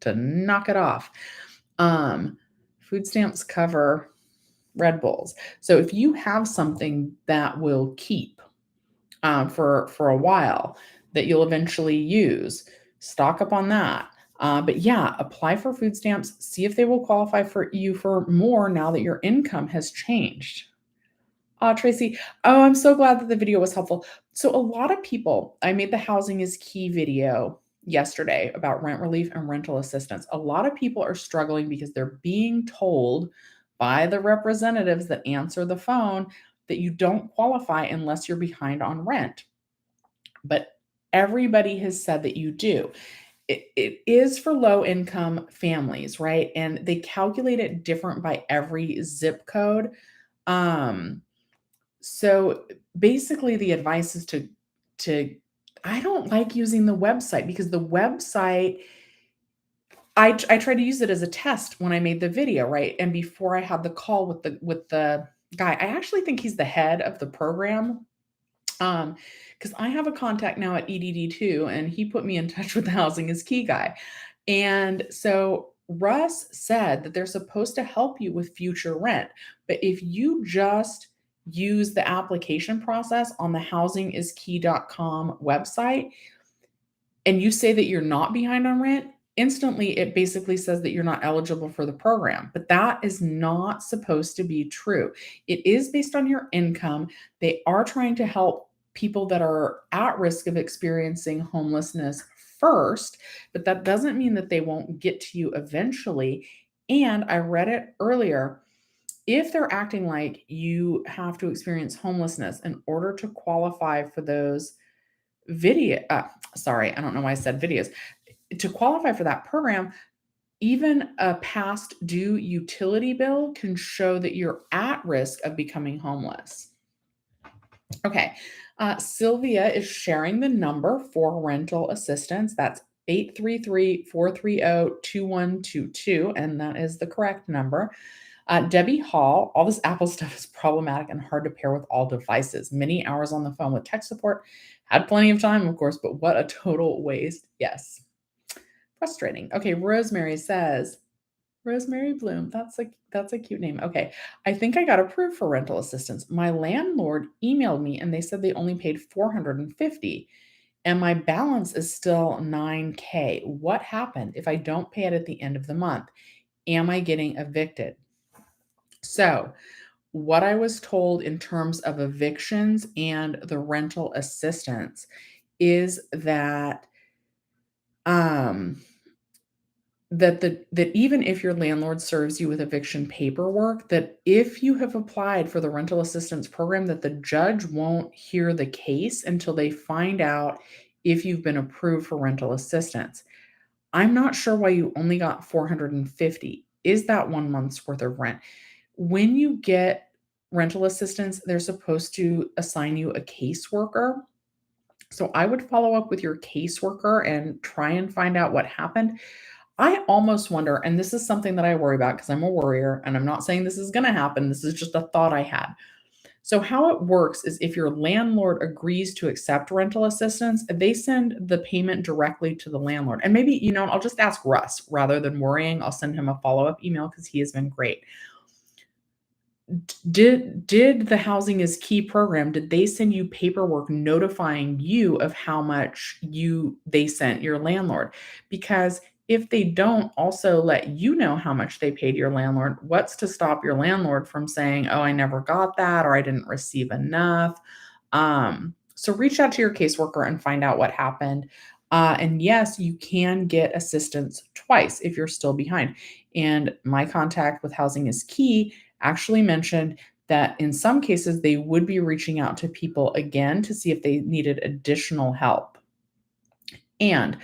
knock it off. Food stamps cover Red Bulls. So if you have something that will keep for a while, that you'll eventually use, stock up on that. But yeah, apply for food stamps. See if they will qualify for you for more now that your income has changed. Tracy, oh, I'm so glad that the video was helpful. So a lot of people, I made the housing is key video yesterday about rent relief and rental assistance. A lot of people are struggling because they're being told by the representatives that answer the phone that you don't qualify unless you're behind on rent. But everybody has said that you do. It is for low income families, right? And they calculate it different by every zip code. So basically the advice is to I don't like using the website, because the website, I tried to use it as a test when I made the video, right? And before I had the call with the guy, I actually think he's the head of the program. Because I have a contact now at EDD too, and he put me in touch with the Housing is Key guy. And so Russ said that they're supposed to help you with future rent. But if you just use the application process on the housingiskey.com website and you say that you're not behind on rent, instantly it basically says that you're not eligible for the program. But that is not supposed to be true. It is based on your income. They are trying to help people that are at risk of experiencing homelessness first, but that doesn't mean that they won't get to you eventually. And I read it earlier. If they're acting like you have to experience homelessness in order to qualify for those sorry, I don't know why I said videos. To qualify for that program, even a past due utility bill can show that you're at risk of becoming homeless. Okay. Sylvia is sharing the number for rental assistance. That's 833-430-2122, and that is the correct number. Debbie Hall, all this Apple stuff is problematic and hard to pair with all devices. Many hours on the phone with tech support. Had plenty of time, of course, but what a total waste. Yes. Frustrating. Okay, Rosemary says, Rosemary Bloom. That's a cute name. Okay. I think I got approved for rental assistance. My landlord emailed me and they said they only paid $450 and my balance is still $9K. What happened if I don't pay it at the end of the month? Am I getting evicted? So, what I was told in terms of evictions and the rental assistance is that that even if your landlord serves you with eviction paperwork, that if you have applied for the rental assistance program, that the judge won't hear the case until they find out if you've been approved for rental assistance. I'm not sure why you only got $450. Is that 1 month's worth of rent? When you get rental assistance, they're supposed to assign you a caseworker. So I would follow up with your caseworker and try and find out what happened. I almost wonder, and this is something that I worry about because I'm a worrier, and I'm not saying this is going to happen. This is just a thought I had. So how it works is if your landlord agrees to accept rental assistance, they send the payment directly to the landlord. And maybe, I'll just ask Russ rather than worrying. I'll send him a follow-up email because he has been great. Did the Housing is Key program, did they send you paperwork notifying you of how much they sent your landlord? Because if they don't also let you know how much they paid your landlord, what's to stop your landlord from saying, "Oh, I never got that," or "I didn't receive enough"? So reach out to your caseworker and find out what happened. And yes, you can get assistance twice if you're still behind. And my contact with Housing is Key actually mentioned that in some cases they would be reaching out to people again to see if they needed additional help. And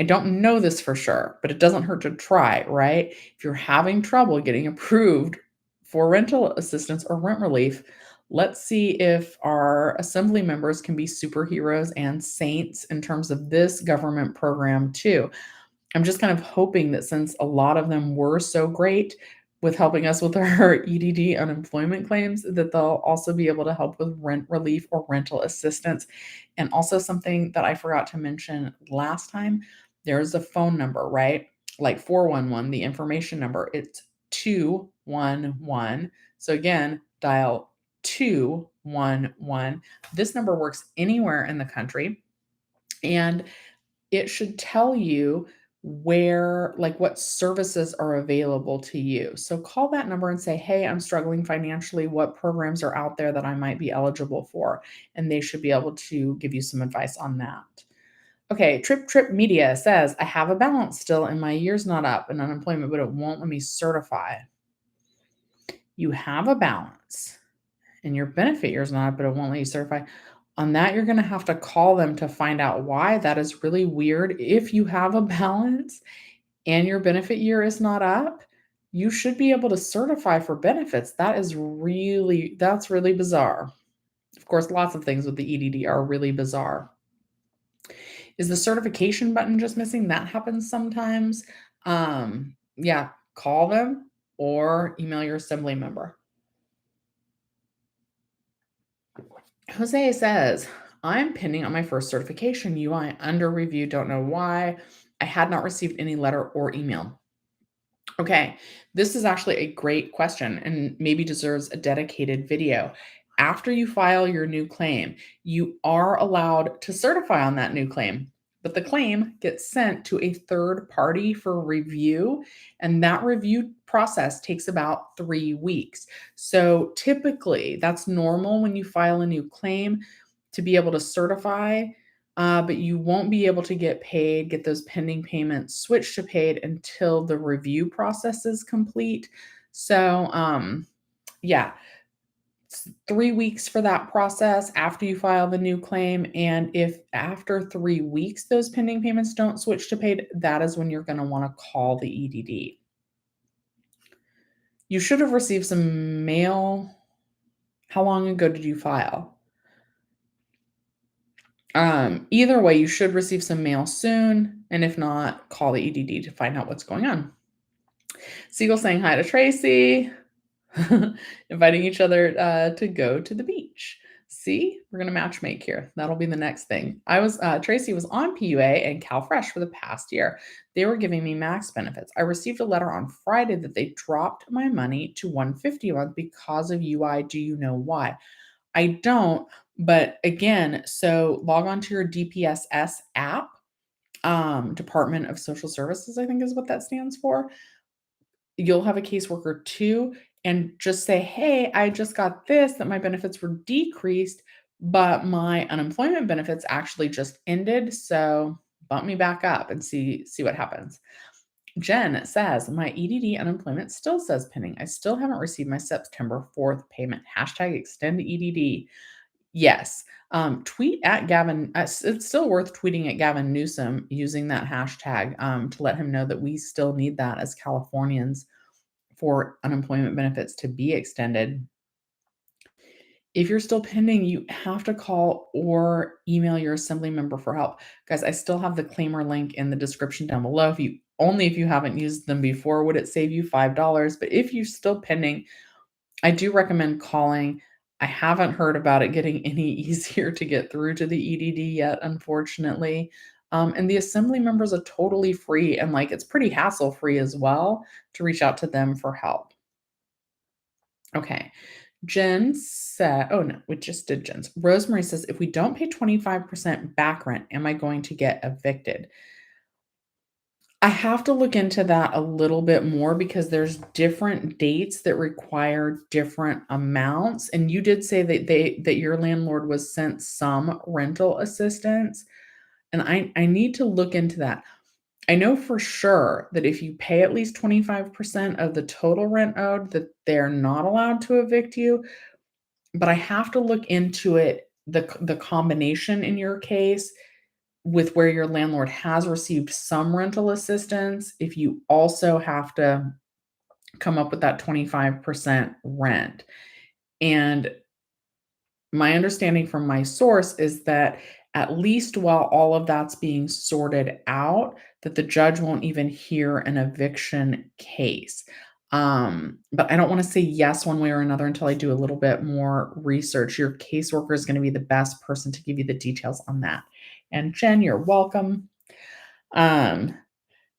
I don't know this for sure, but it doesn't hurt to try, right? If you're having trouble getting approved for rental assistance or rent relief, let's see if our assembly members can be superheroes and saints in terms of this government program too. I'm just kind of hoping that since a lot of them were so great with helping us with our EDD unemployment claims, that they'll also be able to help with rent relief or rental assistance. And also something that I forgot to mention last time, there's a phone number, right? Like 411, the information number, it's 211. So again, dial 211. This number works anywhere in the country. And it should tell you what services are available to you. So call that number and say, "Hey, I'm struggling financially. What programs are out there that I might be eligible for?" And they should be able to give you some advice on that. Okay, Trip Media says, "I have a balance still and my year's not up in unemployment, but it won't let me certify." You have a balance and your benefit year's not up, but it won't let you certify. On that, you're gonna have to call them to find out why. That is really weird. If you have a balance and your benefit year is not up, you should be able to certify for benefits. That's really bizarre. Of course, lots of things with the EDD are really bizarre. Is the certification button just missing? That happens sometimes. Yeah, call them or email your assembly member. Jose says, "I'm pending on my first certification. UI under review. Don't know why. I had not received any letter or email." Okay, this is actually a great question and maybe deserves a dedicated video. After you file your new claim, you are allowed to certify on that new claim, but the claim gets sent to a third party for review, and that review process takes about 3 weeks. So typically, that's normal when you file a new claim to be able to certify, but you won't be able to get those pending payments switched to paid until the review process is complete. So, yeah, it's 3 weeks for that process after you file the new claim. And if after 3 weeks those pending payments don't switch to paid, that is when you're going to want to call the EDD. You should have received some mail. How long ago did you file? Either way, you should receive some mail soon, and if not, call the EDD to find out what's going on. Siegel saying hi to Tracy, inviting each other to go to the beach. See, we're gonna match make here. That'll be the next thing. Tracy was on PUA and CalFresh for the past year. They were giving me max benefits. I received a letter on Friday that they dropped my money to $150 a month because of UI. Do you know why? I don't, but again, so log on to your DPSS app, Department of Social Services, I think is what that stands for. You'll have a caseworker too, and just say, "Hey, I just got this that my benefits were decreased, but my unemployment benefits actually just ended, so bump me back up and see what happens." Jen says, "My EDD unemployment still says pending. I still haven't received my September 4th payment. Hashtag extend EDD." Yes. Tweet at Gavin. It's still worth tweeting at Gavin Newsom using that hashtag to let him know that we still need that as Californians for unemployment benefits to be extended. If you're still pending, you have to call or email your assembly member for help. Guys, I still have the claimer link in the description down below. If you haven't used them before, would it save you $5? But if you're still pending, I do recommend calling. I haven't heard about it getting any easier to get through to the EDD yet, unfortunately. And the assembly members are totally free and it's pretty hassle free as well to reach out to them for help. Okay. Jen said, oh no, we just did Jen's. Rosemary says, if we don't pay 25% back rent, am I going to get evicted? I have to look into that a little bit more because there's different dates that require different amounts. And you did say that your landlord was sent some rental assistance. And I need to look into that. I know for sure that if you pay at least 25% of the total rent owed, that they're not allowed to evict you. But I have to look into it, the combination in your case with where your landlord has received some rental assistance, if you also have to come up with that 25% rent. And my understanding from my source is that at least while all of that's being sorted out, that the judge won't even hear an eviction case. But I don't want to say yes one way or another until I do a little bit more research. Your caseworker is going to be the best person to give you the details on that. And Jen, you're welcome. Um,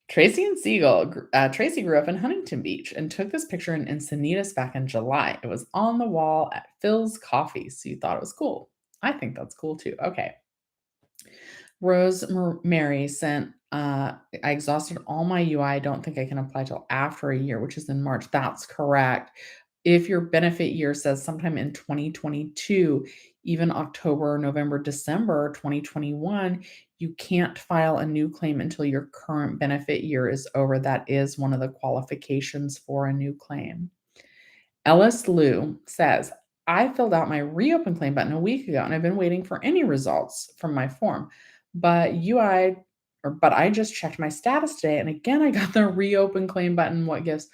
Tracy and Siegel. Tracy grew up in Huntington Beach and took this picture in Encinitas back in July. It was on the wall at Phil's Coffee, so you thought it was cool. I think that's cool too. Okay. Mary sent, I exhausted all my UI. I don't think I can apply till after a year, which is in March. That's correct. If your benefit year says sometime in 2022, even October, November, December 2021, you can't file a new claim until your current benefit year is over. That is one of the qualifications for a new claim. Ellis Liu says, I filled out my reopen claim button a week ago and I've been waiting for any results from my form. But I just checked my status today and again I got the reopen claim button. What gives?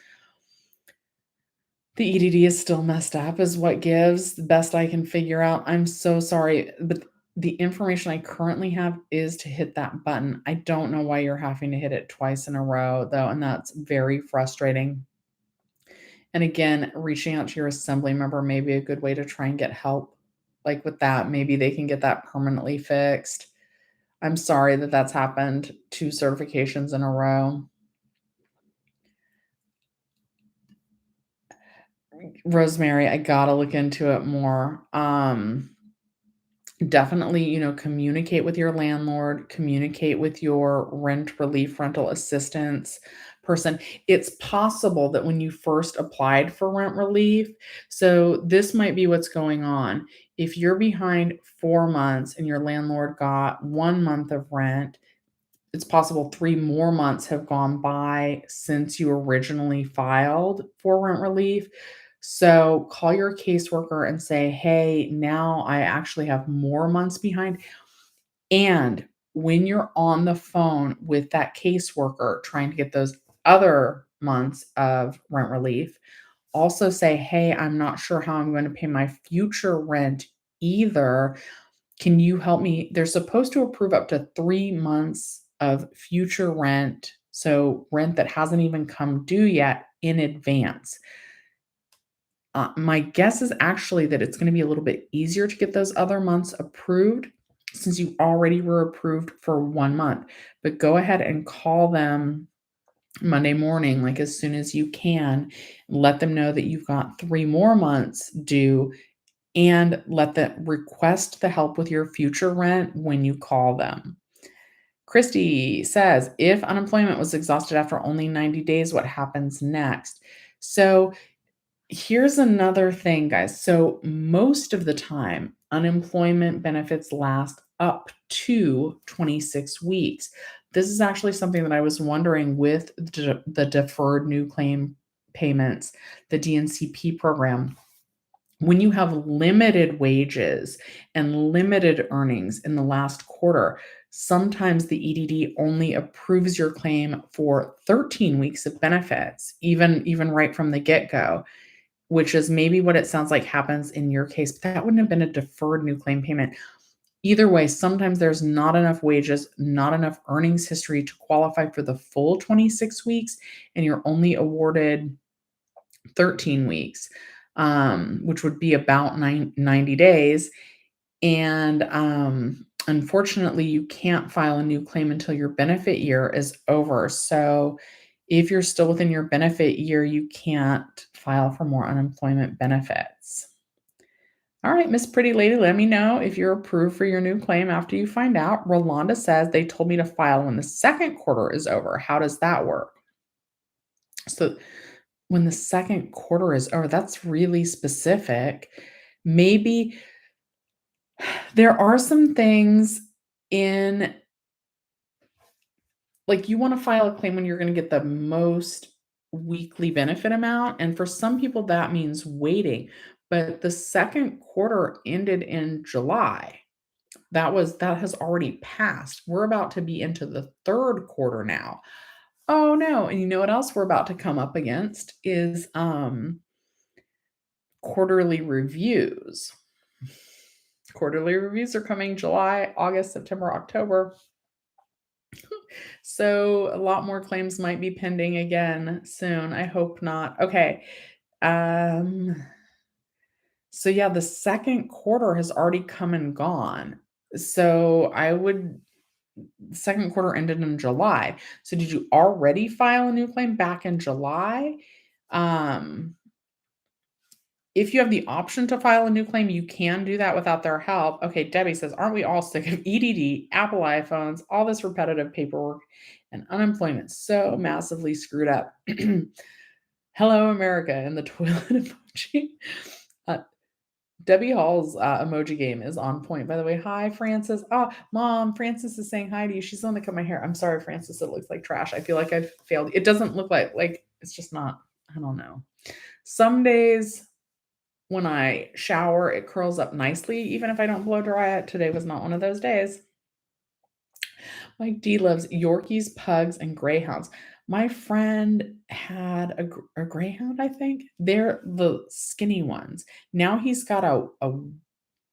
The EDD is still messed up, is what gives. The best I can figure out. I'm so sorry, but the information I currently have is to hit that button. I don't know why you're having to hit it twice in a row, though, and that's very frustrating. And again, reaching out to your assembly member may be a good way to try and get help, like with that. Maybe they can get that permanently fixed. I'm sorry that that's happened 2 certifications in a row. Rosemary, I gotta look into it more. Definitely, communicate with your landlord, communicate with your rent relief, rental assistance person. It's possible that when you first applied for rent relief, so this might be what's going on. If you're behind 4 months and your landlord got 1 month of rent, it's possible 3 more months have gone by since you originally filed for rent relief. So call your caseworker and say, hey, now I actually have more months behind. And when you're on the phone with that caseworker trying to get those other months of rent relief, also say, hey, I'm not sure how I'm going to pay my future rent either. Can you help me? They're supposed to approve up to 3 months of future rent, so rent that hasn't even come due yet, in advance. My guess is actually that it's gonna be a little bit easier to get those other months approved since you already were approved for 1 month. But go ahead and call them Monday morning, like, as soon as you can, let them know that you've got 3 more months due, and let them request the help with your future rent when you call them. Christy says, if unemployment was exhausted after only 90 days, what happens next? So here's another thing, guys. So most of the time, unemployment benefits last up to 26 weeks. This is actually something that I was wondering with the deferred new claim payments, the DNCP program. When you have limited wages and limited earnings in the last quarter, sometimes the EDD only approves your claim for 13 weeks of benefits, even right from the get-go, which is maybe what it sounds like happens in your case, but that wouldn't have been a deferred new claim payment. Either way, sometimes there's not enough wages, not enough earnings history to qualify for the full 26 weeks, and you're only awarded 13 weeks, which would be about 90 days. And unfortunately, you can't file a new claim until your benefit year is over. So If you're still within your benefit year, you can't file for more unemployment benefits. All right, Miss Pretty Lady, let me know if you're approved for your new claim after you find out. Rolanda says they told me to file when the second quarter is over. How does that work? So when the second quarter is over, that's really specific. Maybe there are some things in like you want to file a claim when you're going to get the most weekly benefit amount. And for some people, that means waiting. But the second quarter ended in July. That has already passed. We're about to be into the third quarter now. Oh no. And you know what else we're about to come up against is quarterly reviews. Quarterly reviews are coming July, August, September, October. So a lot more claims might be pending again soon. I hope not. Okay. So yeah, the second quarter has already come and gone. So the second quarter ended in July. So did you already file a new claim back in July? If you have the option to file a new claim, you can do that without their help. Okay, Debbie says, aren't we all sick of EDD, Apple iPhones, all this repetitive paperwork, and unemployment so massively screwed up? Hello, America, and the toilet emoji. Uh, Debbie Hall's emoji game is on point, by the way. Hi, Francis. Oh, Mom, Francis is saying hi to you. She's the one that cut my hair. I'm sorry, Francis. It looks like trash. I feel like I've failed. It doesn't look like it's just not, I don't know. Some days when I shower, it curls up nicely, even if I don't blow dry it. Today was not one of those days. Mike D loves Yorkies, pugs, and greyhounds. My friend had a greyhound, I think. They're the skinny ones. Now he's got a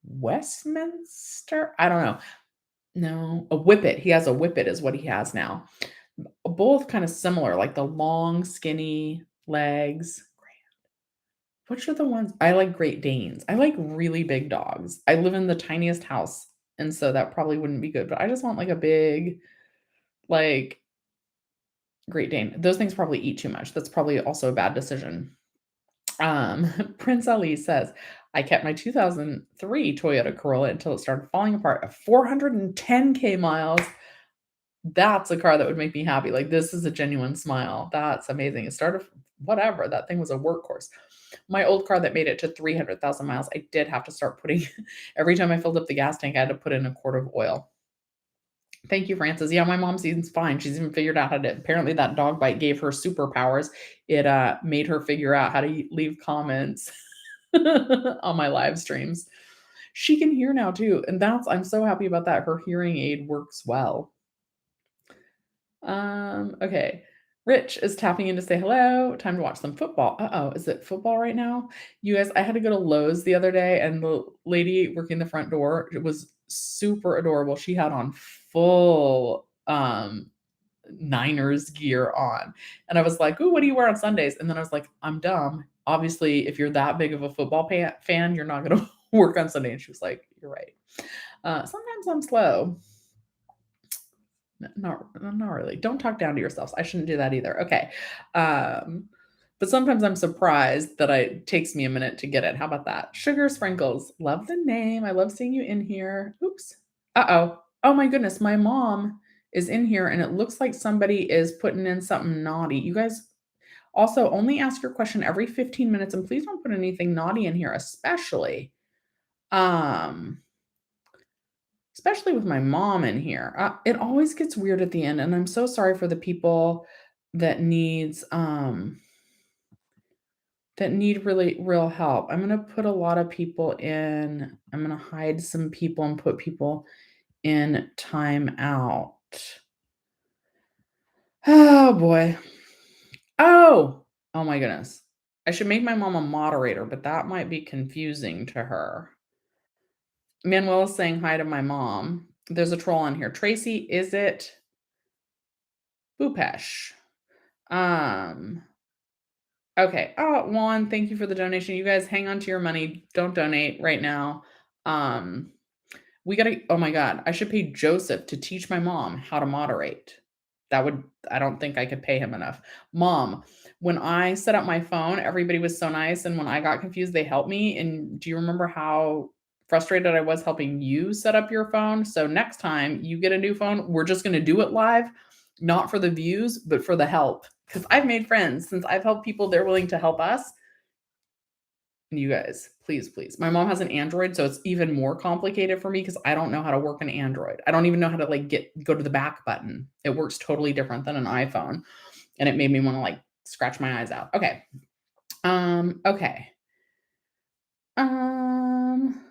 Westminster. I don't know. No, a whippet. He has a whippet, is what he has now. Both kind of similar, like the long, skinny legs. Which are the ones I like? Great Danes. I like really big dogs. I live in the tiniest house, and so that probably wouldn't be good, but I just want like a big, like, Great Dane. Those things probably eat too much. That's probably also a bad decision. Prince Ali says, I kept my 2003 Toyota Corolla until it started falling apart at 410K miles. That's a car that would make me happy. Like, this is a genuine smile. That's amazing. It started, whatever. That thing was a workhorse. My old car that made it to 300,000 miles, I did have to start putting, every time I filled up the gas tank, I had to put in a quart of oil. Thank you, Francis. Yeah, my mom seems fine. She's even figured out how to, apparently that dog bite gave her superpowers. It made her figure out how to leave comments on my live streams. She can hear now too. And I'm so happy about that. Her hearing aid works well. Okay. Rich is tapping in to say hello. Time to watch some football. Uh-oh, is it football right now? You guys, I had to go to Lowe's the other day, and the lady working the front door, it was super adorable. She had on full Niners gear on. And I was like, "Ooh, what do you wear on Sundays?" And then I was like, "I'm dumb. Obviously, if you're that big of a football fan, you're not gonna work on Sunday." And she was like, "You're right." Sometimes I'm slow. Not really. Don't talk down to yourselves. I shouldn't do that either. Okay. But sometimes I'm surprised that it takes me a minute to get it. How about that? Sugar Sprinkles. Love the name. I love seeing you in here. Oops. Uh-oh. Oh my goodness. My mom is in here and it looks like somebody is putting in something naughty. You guys also only ask your question every 15 minutes and please don't put anything naughty in here, um especially with my mom in here. It always gets weird at the end, and I'm so sorry for the people that need really real help. I'm gonna put a lot of people in. I'm gonna hide some people and put people in timeout. Oh boy. Oh my goodness. I should make my mom a moderator, but that might be confusing to her. Manuel is saying hi to my mom. There's a troll on here. Tracy, is it Bupesh? Okay. Oh, Juan, thank you for the donation. You guys hang on to your money. Don't donate right now. We gotta, oh my God, I should pay Joseph to teach my mom how to moderate. I don't think I could pay him enough. Mom, when I set up my phone, everybody was so nice, and when I got confused, they helped me, and do you remember how frustrated I was helping you set up your phone? So next time you get a new phone, we're just gonna do it live, not for the views, but for the help. Because 'Cause I've made friends since I've helped people, they're willing to help us. And you guys, please, please. My mom has an Android, so it's even more complicated for me because I don't know how to work an Android. I don't even know how to, like, go to the back button. It works totally different than an iPhone, and it made me wanna, like, scratch my eyes out. Okay. Okay. Um,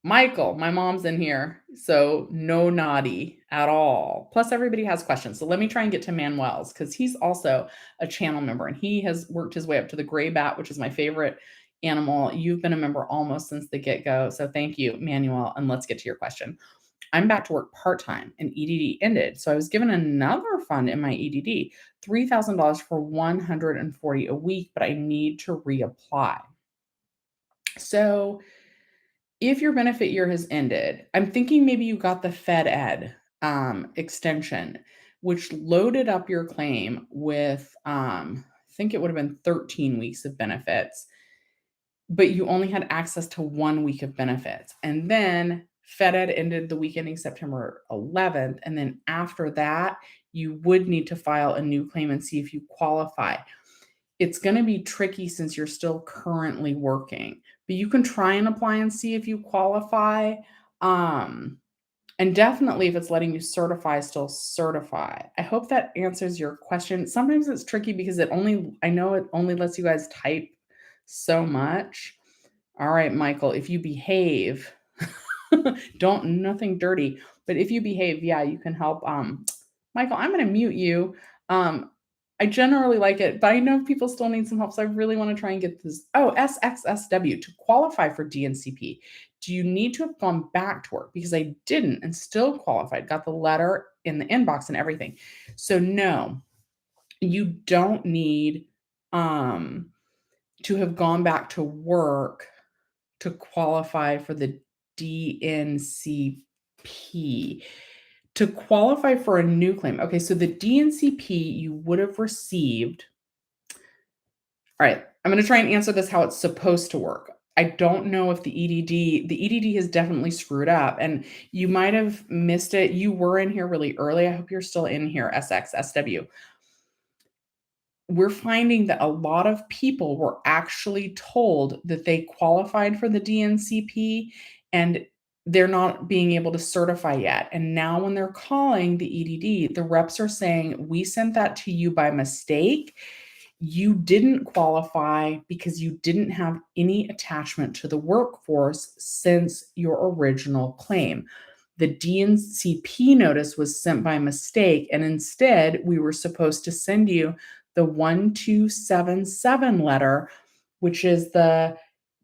Michael, my mom's in here, so no naughty at all. Plus, everybody has questions, so let me try and get to Manuel's because he's also a channel member, and he has worked his way up to the gray bat, which is my favorite animal. You've been a member almost since the get-go, so thank you, Manuel, and let's get to your question. I'm back to work part-time, and EDD ended, so I was given another fund in my EDD, $3,000 for 140 a week, but I need to reapply. So if your benefit year has ended, I'm thinking maybe you got the Fed Ed extension, which loaded up your claim with, I think it would have been 13 weeks of benefits, but you only had access to 1 week of benefits. And then Fed Ed ended the week ending September 11th. And then after that, you would need to file a new claim and see if you qualify. It's gonna be tricky since you're still currently working, but you can try and apply and see if you qualify. Um, and definitely if it's letting you certify, still certify. I hope that answers your question. Sometimes it's tricky because I know it only lets you guys type so much. All right, Michael, if you behave, don't nothing dirty, but if you behave, yeah, you can help. Michael, I'm gonna mute you. I generally like it, but I know people still need some help, so I really want to try and get this. Oh, SXSW to qualify for DNCP. Do you need to have gone back to work? Because I didn't and still qualified, got the letter in the inbox and everything. So no, you don't need um to have gone back to work to qualify for the DNCP. To qualify for a new claim. Okay, so the DNCP you would have received. All right, I'm going to try and answer this how it's supposed to work. I don't know if the EDD has definitely screwed up and you might have missed it. You were in here really early. I hope you're still in here, SXSW. We're finding that a lot of people were actually told that they qualified for the DNCP and they're not being able to certify yet. And now when they're calling the EDD, the reps are saying, "We sent that to you by mistake. You didn't qualify because you didn't have any attachment to the workforce since your original claim. The DNCP notice was sent by mistake, and instead, we were supposed to send you the 1277 letter, which is the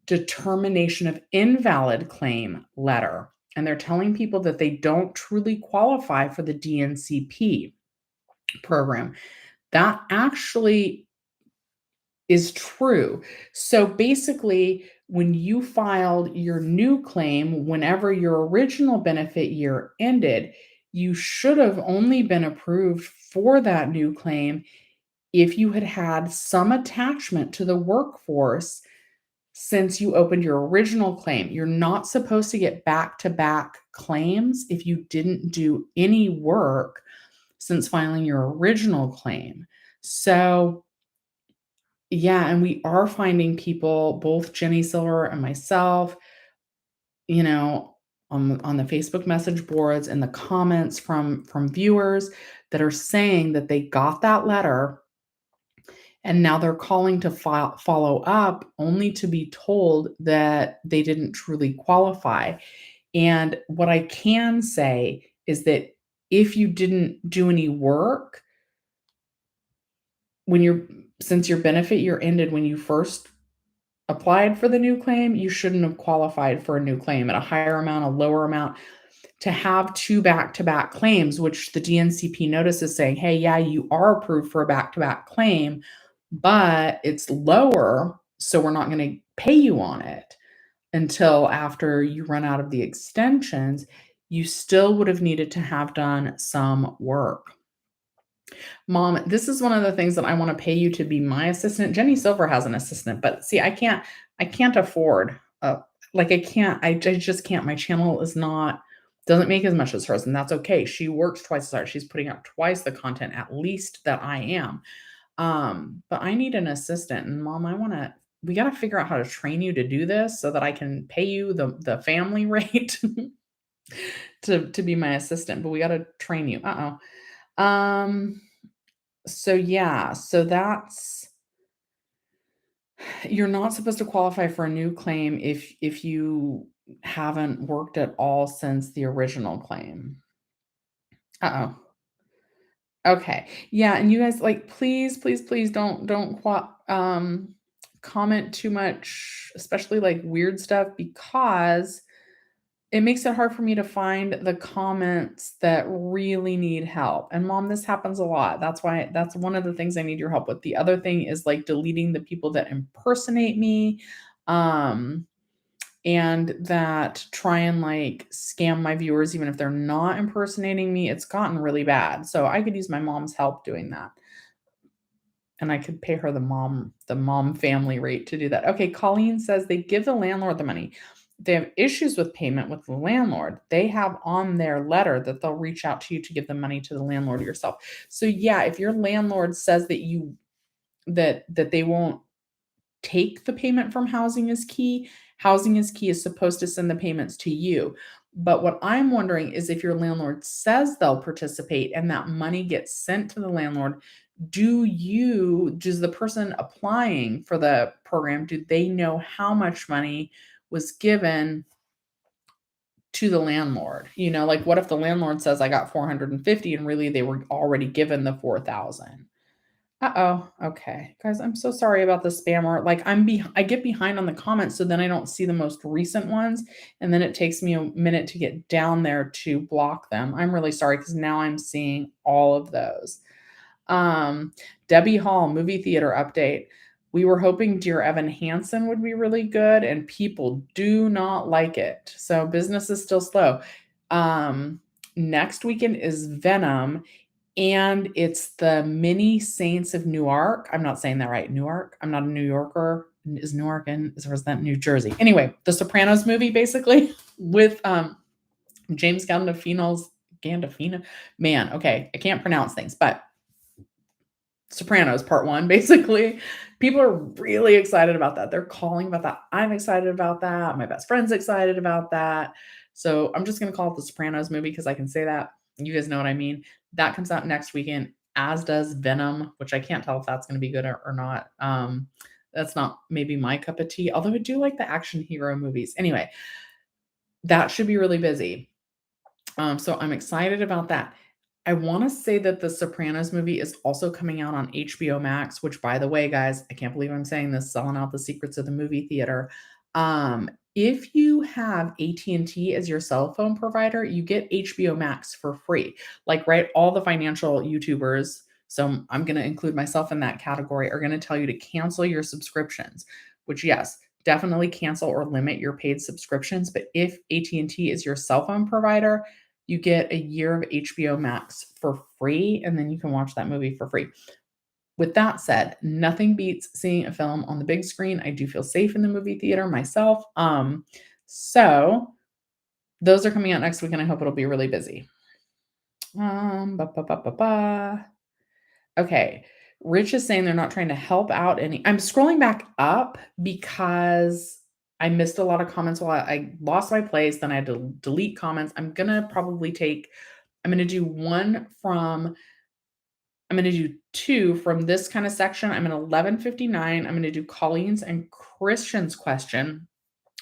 determination of invalid claim letter. And they're telling people that they don't truly qualify for the DNCP program. That actually is true. So basically, when you filed your new claim, whenever your original benefit year ended, you should have only been approved for that new claim if you had had some attachment to the workforce since you opened your original claim. You're not supposed to get back to back claims if you didn't do any work since filing your original claim. So, yeah, and we are finding people, both Jenny Silver and myself, you know, on the Facebook message boards and the comments from viewers that are saying that they got that letter and now they're calling to follow up only to be told that they didn't truly qualify. And what I can say is that if you didn't do any work when you're since your benefit year ended when you first applied for the new claim, you shouldn't have qualified for a new claim at a higher amount, a lower amount. To have two back-to-back claims, which the DNCP notice is saying, hey, yeah, you are approved for a back-to-back claim, but it's lower, so we're not going to pay you on it until after you run out of the extensions. You still would have needed to have done some work. Mom, this is one of the things that I wanna pay you to be my assistant. Jenny Silver has an assistant, but see, I can't afford, like, I just can't. My channel is not doesn't make as much as hers, and that's okay. She works twice as hard. She's putting out twice the content at least that I am. But I need an assistant, and Mom, we gotta figure out how to train you to do this so that I can pay you the family rate to be my assistant, but we gotta train you. Uh-oh. So yeah, so that's you're not supposed to qualify for a new claim if you haven't worked at all since the original claim. Uh-oh. Okay. Yeah, and you guys, like, please, please, please comment too much, especially, like, weird stuff, because it makes it hard for me to find the comments that really need help. And Mom, this happens a lot. That's one of the things I need your help with. The other thing is, like, deleting the people that impersonate me, um, and that try and, like, scam my viewers even if they're not impersonating me. It's gotten really bad. So I could use my mom's help doing that. And I could pay her the mom family rate to do that. Okay, Colleen says they give the landlord the money. They have issues with payment with the landlord. They have on their letter that they'll reach out to you to give the money to the landlord yourself. So yeah, if your landlord says that they won't take the payment from Housing is Key is supposed to send the payments to you. But what I'm wondering is if your landlord says they'll participate and that money gets sent to the landlord, does the person applying for the program, do they know how much money was given to the landlord? Like, what if the landlord says I got 450 and really they were already given the 4,000? Uh-oh. Okay. Guys, I'm so sorry about the spammer. Like, I get behind on the comments, so then I don't see the most recent ones, and then it takes me a minute to get down there to block them. I'm really sorry because now I'm seeing all of those. Um, Debbie Hall, movie theater update. We were hoping Dear Evan Hansen would be really good, and people do not like it. So business is still slow. Next weekend is Venom, and it's the Mini Saints of Newark. I'm not saying that right. Newark. I'm not a New Yorker. Is Newark in? Or is that New Jersey? Anyway, the Sopranos movie, basically, with James Gandolfino. Man, okay, I can't pronounce things, but Sopranos Part 1, basically. People are really excited about that. They're calling about that. I'm excited about that. My best friend's excited about that. So I'm just gonna call it the Sopranos movie because I can say that. You guys know what I mean. That comes out next weekend, as does Venom, which I can't tell if that's gonna be good or not. That's not maybe my cup of tea, although I do like the action hero movies. Anyway, that should be really busy. So I'm excited about that. I wanna say that the Sopranos movie is also coming out on HBO Max, which, by the way, guys, I can't believe I'm saying this, selling out the secrets of the movie theater. If you have AT&T as your cell phone provider, you get HBO Max for free. Like, right, all the financial YouTubers, so I'm gonna include myself in that category, are gonna tell you to cancel your subscriptions, which, yes, definitely cancel or limit your paid subscriptions, but if AT&T is your cell phone provider, you get a year of HBO Max for free, and then you can watch that movie for free. With that said, nothing beats seeing a film on the big screen. I do feel safe in the movie theater myself. So those are coming out next week, and I hope it'll be really busy. Ba, ba, ba, ba, ba. Okay. Rich is saying they're not trying to help out any. I'm scrolling back up because I missed a lot of comments while I lost my place. Then I had to delete comments. I'm gonna do I'm gonna do two from this kind of section. I'm at 11:59. I'm gonna do Colleen's and Christian's question.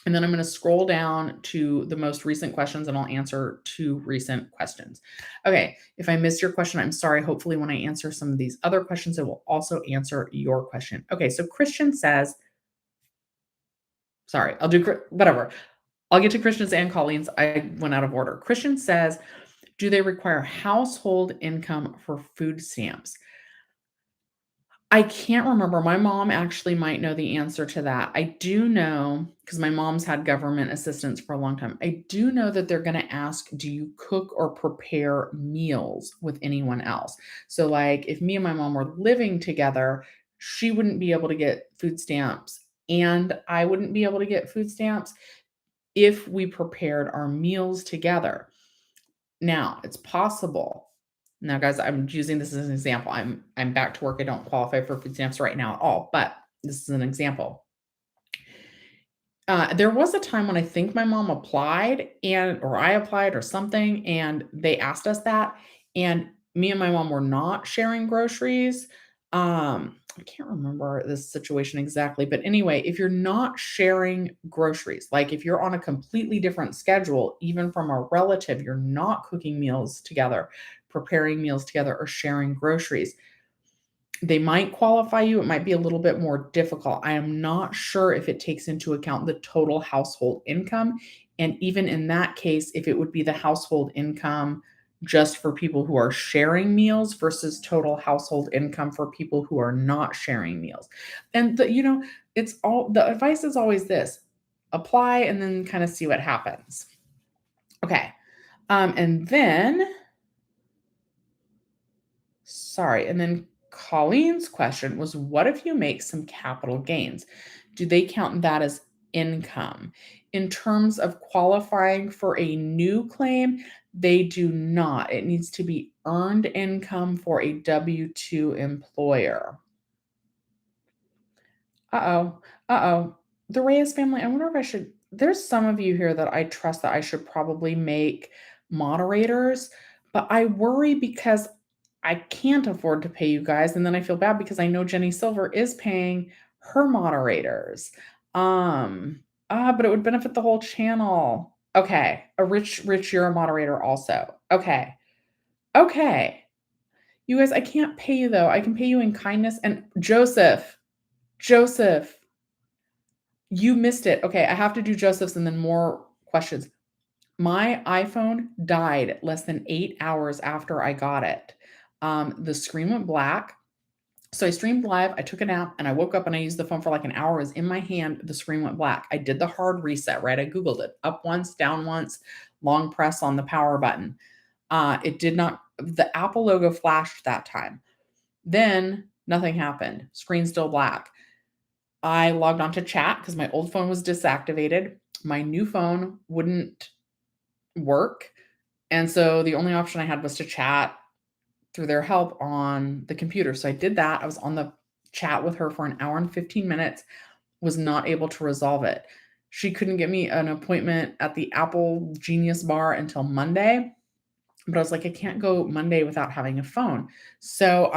And then I'm gonna scroll down to the most recent questions and I'll answer two recent questions. Okay, if I missed your question, I'm sorry. Hopefully, when I answer some of these other questions, it will also answer your question. Okay, so Christian says, sorry, whatever. I'll get to Christian's and Colleen's. I went out of order. Christian says, do they require household income for food stamps? I can't remember. My mom actually might know the answer to that. I do know, because my mom's had government assistance for a long time. I do know that they're gonna ask, do you cook or prepare meals with anyone else? So, like, if me and my mom were living together, she wouldn't be able to get food stamps, and I wouldn't be able to get food stamps if we prepared our meals together. Now, it's possible. Now, guys, I'm using this as an example. I'm back to work. I don't qualify for food stamps right now at all, but this is an example. There was a time when I think my mom applied or I applied or something, and they asked us that, and me and my mom were not sharing groceries. I can't remember this situation exactly, but anyway, if you're not sharing groceries, like if you're on a completely different schedule, even from a relative, you're not cooking meals together, preparing meals together, or sharing groceries, they might qualify you. It might be a little bit more difficult. I am not sure if it takes into account the total household income. And even in that case, if it would be the household income just for people who are sharing meals versus total household income for people who are not sharing meals. And it's all the advice is always this: apply and then kind of see what happens. Okay. And then Sorry. And then Colleen's question was, what if you make some capital gains? Do they count that as income? In terms of qualifying for a new claim, they do not. It needs to be earned income for a W-2 employer. Uh-oh. Uh-oh. The Reyes family, I wonder if I should there's some of you here that I trust that I should probably make moderators, but I worry because I can't afford to pay you guys, and then I feel bad because I know Jenny Silver is paying her moderators. But it would benefit the whole channel. Okay. Rich, you're a moderator also. Okay. Okay. You guys, I can't pay you though. I can pay you in kindness. And Joseph, you missed it. Okay, I have to do Joseph's and then more questions. My iPhone died less than 8 hours after I got it. The screen went black. So I streamed live, I took a nap, and I woke up and I used the phone for like an hour. It was in my hand, the screen went black. I did the hard reset, right? I Googled it. Up once, down once, long press on the power button. It did not, the Apple logo flashed that time. Then nothing happened. Screen still black. I logged on to chat because my old phone was deactivated. My new phone wouldn't work. And so the only option I had was to chat through their help on the computer. So I did that. I was on the chat with her for an hour and 15 minutes, was not able to resolve it. She couldn't get me an appointment at the Apple Genius Bar until Monday. But I was like, I can't go Monday without having a phone. So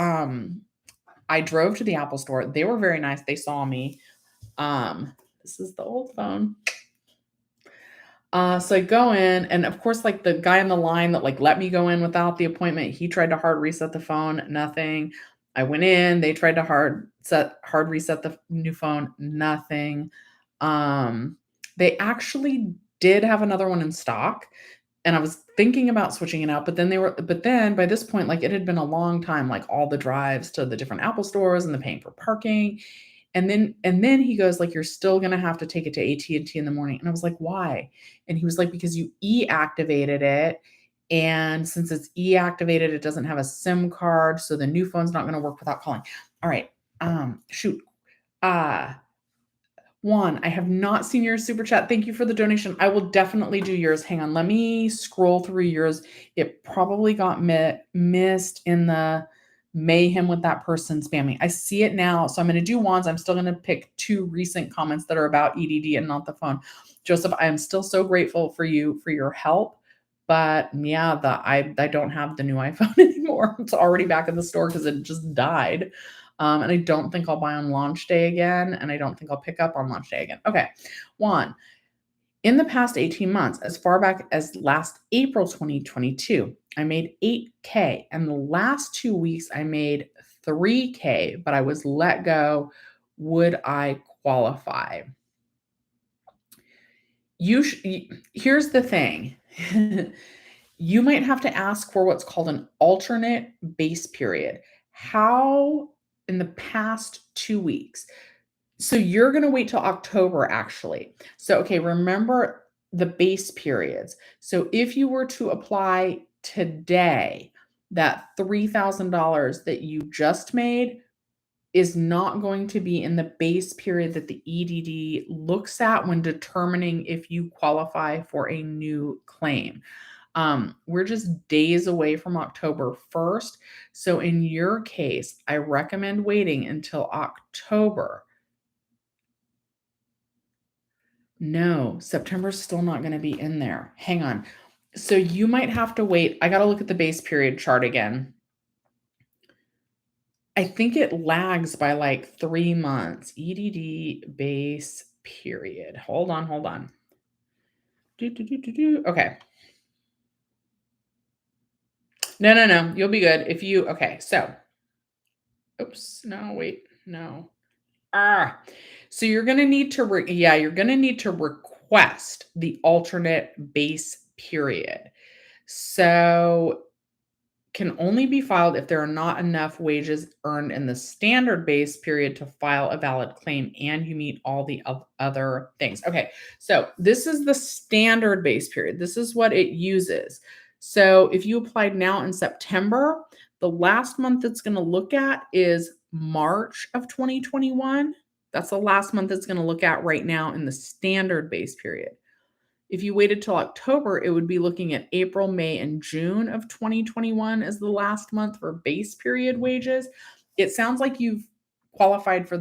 I drove to the Apple store. They were very nice. They saw me. This is the old phone. So I go in, and of course, like the guy on the line that like let me go in without the appointment, he tried to hard reset the phone, nothing. I went in, they tried to hard reset the new phone, nothing. They actually did have another one in stock, and I was thinking about switching it out, but then by this point, like it had been a long time, like all the drives to the different Apple stores and the paying for parking. And then he goes like, you're still gonna have to take it to AT&T in the morning. And I was like, why? And he was like, because you e-activated it. And since it's e-activated, it doesn't have a SIM card. So the new phone's not gonna work without calling. All right. Shoot. Juan, I have not seen your super chat. Thank you for the donation. I will definitely do yours. Hang on. Let me scroll through yours. It probably got missed in the mayhem with that person spamming. I see it now. So I'm going to do Juan's. I'm still going to pick 2 recent comments that are about EDD and not the phone. Joseph, I am still so grateful for you for your help. But yeah, I don't have the new iPhone anymore. It's already back in the store because it just died. And I don't think I'll buy on launch day again, and I don't think I'll pick up on launch day again. Okay. Juan, in the past 18 months, as far back as last April 2022, I made 8K. And the last 2 weeks, I made 3K, but I was let go. Would I qualify? Here's the thing. You might have to ask for what's called an alternate base period. How in the past 2 weeks. So you're going to wait till October, actually. So, okay, remember the base periods. So if you were to apply today, that $3,000 that you just made is not going to be in the base period that the EDD looks at when determining if you qualify for a new claim. We're just days away from October 1st. So in your case, I recommend waiting until October. No, September's still not going to be in there. Hang on. So you might have to wait. I got to look at the base period chart again. I think it lags by like 3 months. EDD base period. Hold on. Okay. No. You'll be good if you, okay. So, oops. No, wait. No. So you're going to need to, you're going to need to request the alternate base period. So can only be filed if there are not enough wages earned in the standard base period to file a valid claim and you meet all the other things. Okay, so this is the standard base period. This is what it uses. So if you applied now in September, the last month it's going to look at is March of 2021. That's the last month it's going to look at right now in the standard base period. If you waited till October, it would be looking at April, May, and June of 2021 as the last month for base period wages. It sounds like you've qualified for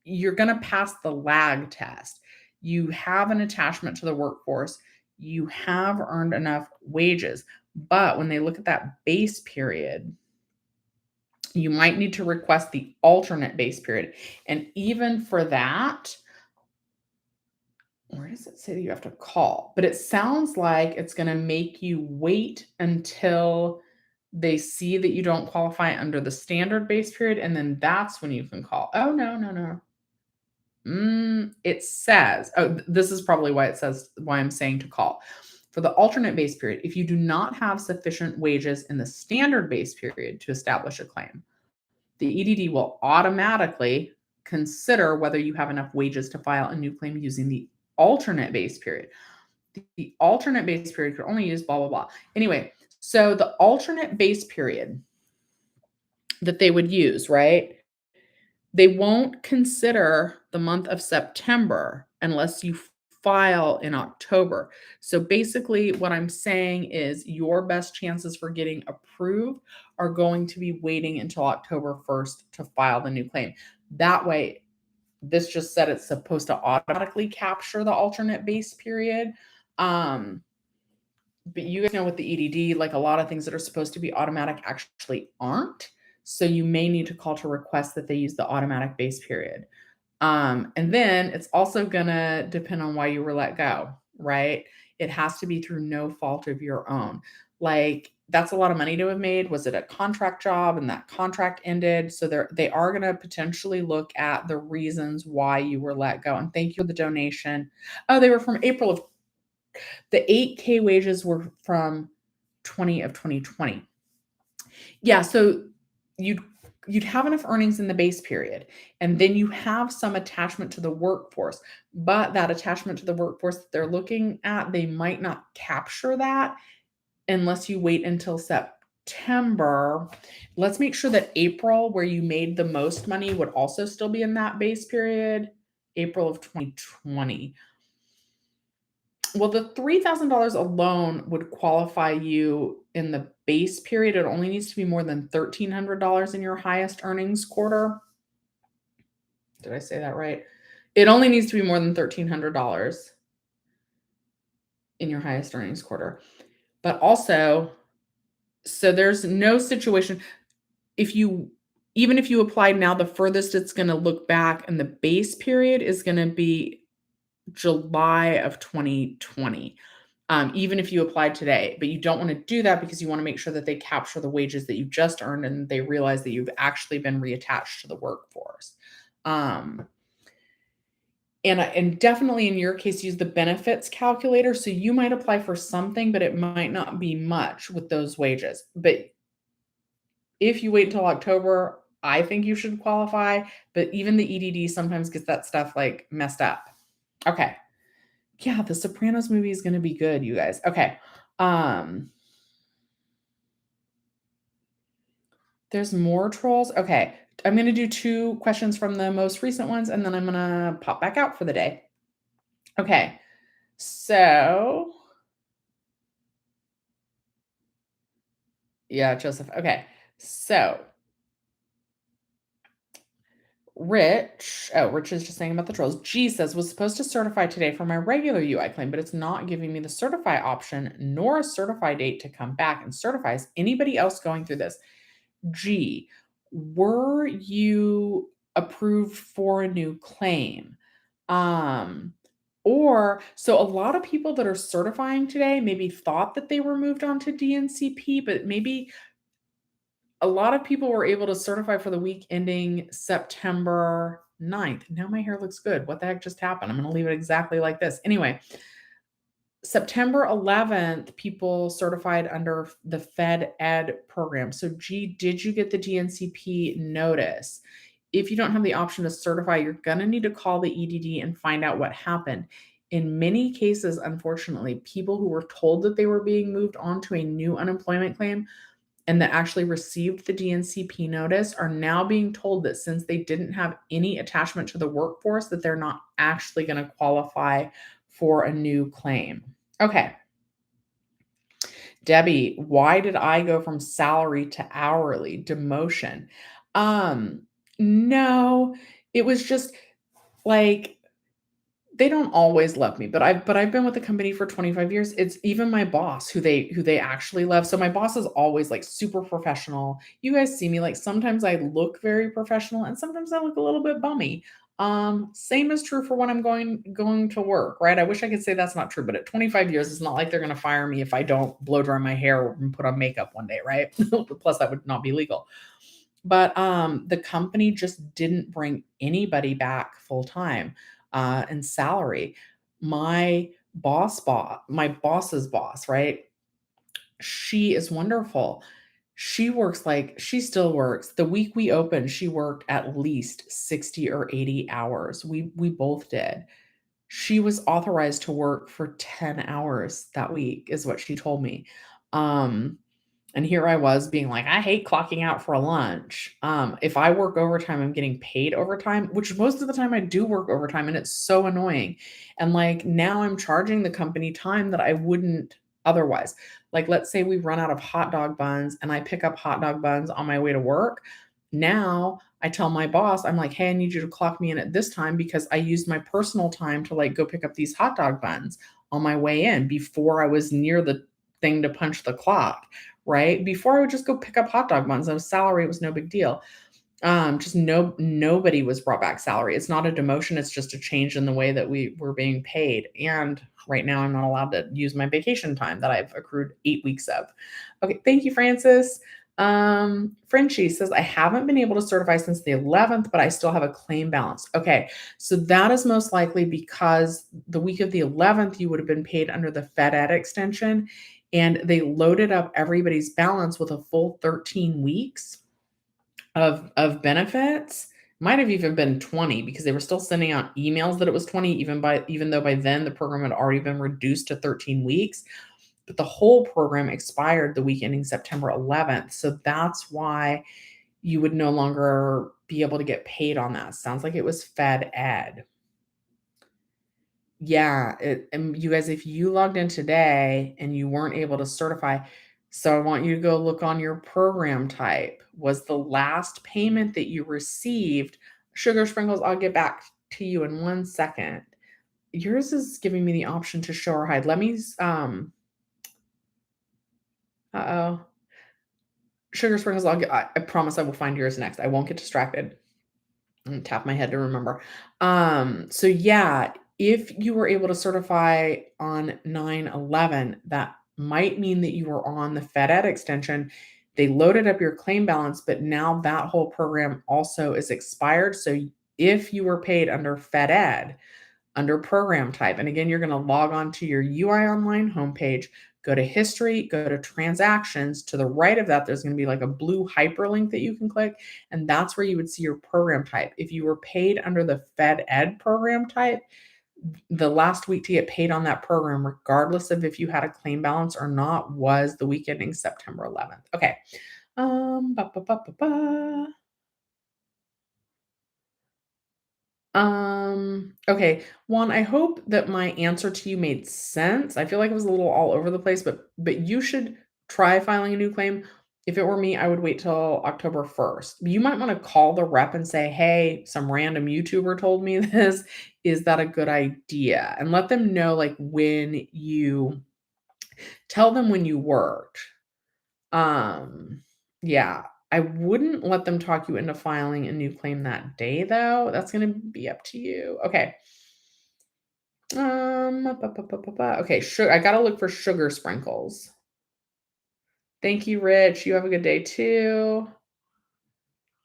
you're going to pass the lag test. You have an attachment to the workforce. You have earned enough wages. But when they look at that base period, you might need to request the alternate base period. And even for that, where does it say that you have to call? But it sounds like it's going to make you wait until they see that you don't qualify under the standard base period, and then that's when you can call. Oh, no. It says, this is probably why I'm saying to call. For the alternate base period, if you do not have sufficient wages in the standard base period to establish a claim, the EDD will automatically consider whether you have enough wages to file a new claim using the alternate base period. The alternate base period could only use blah, blah, blah. Anyway, so the alternate base period that they would use, right? They won't consider the month of September unless you file in October. So basically what I'm saying is your best chances for getting approved are going to be waiting until October 1st to file the new claim. That way, this just said it's supposed to automatically capture the alternate base period. But you guys know with the EDD, like a lot of things that are supposed to be automatic actually aren't. So you may need to call to request that they use the automatic base period. And then it's also going to depend on why you were let go, right? It has to be through no fault of your own. Like that's a lot of money to have made. Was it a contract job and that contract ended? So they are going to potentially look at the reasons why you were let go. And thank you for the donation. Oh, they were from April of the 8K wages were from 2020. Yeah, so you'd have enough earnings in the base period, and then you have some attachment to the workforce. But that attachment to the workforce that they're looking at, they might not capture that unless you wait until September. Let's make sure that April, where you made the most money, would also still be in that base period, April of 2020. Well, the $3,000 alone would qualify you in the base period. It only needs to be more than $1,300 in your highest earnings quarter. Did I say that right? It only needs to be more than $1,300 in your highest earnings quarter. But also, so there's no situation, even if you applied now, the furthest it's going to look back in the base period is going to be July of 2020, even if you applied today. But you don't want to do that because you want to make sure that they capture the wages that you just earned and they realize that you've actually been reattached to the workforce. And definitely in your case, use the benefits calculator. So you might apply for something, but it might not be much with those wages. But if you wait until October, I think you should qualify, but even the EDD sometimes gets that stuff like messed up. Okay. Yeah, the Sopranos movie is going to be good, you guys. Okay. There's more trolls. Okay. I'm going to do 2 questions from the most recent ones, and then I'm going to pop back out for the day. Okay. So, yeah, Joseph. Okay. So, Rich is just saying about the trolls. G says, was supposed to certify today for my regular UI claim, but it's not giving me the certify option nor a certify date to come back and certify. Is anybody else going through this? G, were you approved for a new claim? Or so a lot of people that are certifying today maybe thought that they were moved on to DNCP, but maybe a lot of people were able to certify for the week ending September 9th. Now my hair looks good. What the heck just happened? I'm going to leave it exactly like this. Anyway, September 11th, people certified under the Fed Ed program. So, G, did you get the DNCP notice? If you don't have the option to certify, you're going to need to call the EDD and find out what happened. In many cases, unfortunately, people who were told that they were being moved on to a new unemployment claim and that actually received the DNCP notice are now being told that since they didn't have any attachment to the workforce, that they're not actually going to qualify for a new claim. Okay. Debbie, why did I go from salary to hourly demotion? No, it was just like they don't always love me, but I've been with the company for 25 years. It's even my boss who they actually love. So my boss is always like super professional. You guys see me like sometimes I look very professional and sometimes I look a little bit bummy. Same is true for when I'm going to work, right? I wish I could say that's not true, but at 25 years, it's not like they're going to fire me if I don't blow dry my hair and put on makeup one day, right? Plus that would not be legal. But the company just didn't bring anybody back full time and salary. My boss's boss, right? She is wonderful. She still works. The week we opened, she worked at least 60 or 80 hours. We both did. She was authorized to work for 10 hours that week, is what she told me. And here I was being like, I hate clocking out for a lunch. If I work overtime, I'm getting paid overtime, which most of the time I do work overtime, and it's so annoying. And like now I'm charging the company time that I wouldn't otherwise. Like, let's say we run out of hot dog buns and I pick up hot dog buns on my way to work. Now I tell my boss, I'm like, hey, I need you to clock me in at this time because I used my personal time to like go pick up these hot dog buns on my way in before I was near the thing to punch the clock, right? Before I would just go pick up hot dog buns. Salary was no big deal. Just nobody was brought back salary. It's not a demotion. It's just a change in the way that we were being paid. And right now I'm not allowed to use my vacation time that I've accrued 8 weeks of. Okay. Thank you, Francis. Frenchie says, I haven't been able to certify since the 11th, but I still have a claim balance. Okay. So that is most likely because the week of the 11th, you would have been paid under the Fed Ed extension and they loaded up everybody's balance with a full 13 weeks of benefits. Might have even been 20 because they were still sending out emails that it was 20, even though by then the program had already been reduced to 13 weeks. But the whole program expired the week ending September 11th. So that's why you would no longer be able to get paid on that. Sounds like it was Fed Ed. Yeah, and you guys, if you logged in today and you weren't able to certify, so I want you to go look on your program type. Was the last payment that you received, Sugar Sprinkles, I'll get back to you in 1 second. Yours is giving me the option to show or hide. Let me, uh-oh. Sugar Sprinkles, I promise I will find yours next. I won't get distracted. And tap my head to remember. So yeah, if you were able to certify on 9/11, that might mean that you were on the Fed Ed extension. They loaded up your claim balance, but now that whole program also is expired. So if you were paid under Fed Ed, under program type, and again, you're going to log on to your UI Online homepage, Go to history, go to transactions. To the right of that, there's going to be like a blue hyperlink that you can click, and that's where you would see your program type. If you were paid under the Fed Ed program type, the last week to get paid on that program, regardless of if you had a claim balance or not, was the week ending September 11th. Okay. Ba, ba, ba, ba, ba. Okay. One, I hope that my answer to you made sense. I feel like it was a little all over the place, but you should try filing a new claim. If it were me, I would wait till October 1st. You might want to call the rep and say, "Hey, some random YouTuber told me this. Is that a good idea?" And let them know like when you tell them when you worked. Yeah, I wouldn't let them talk you into filing a new claim that day, though. That's gonna be up to you. Okay. Okay, I gotta look for sugar sprinkles. Thank you, Rich. You have a good day too.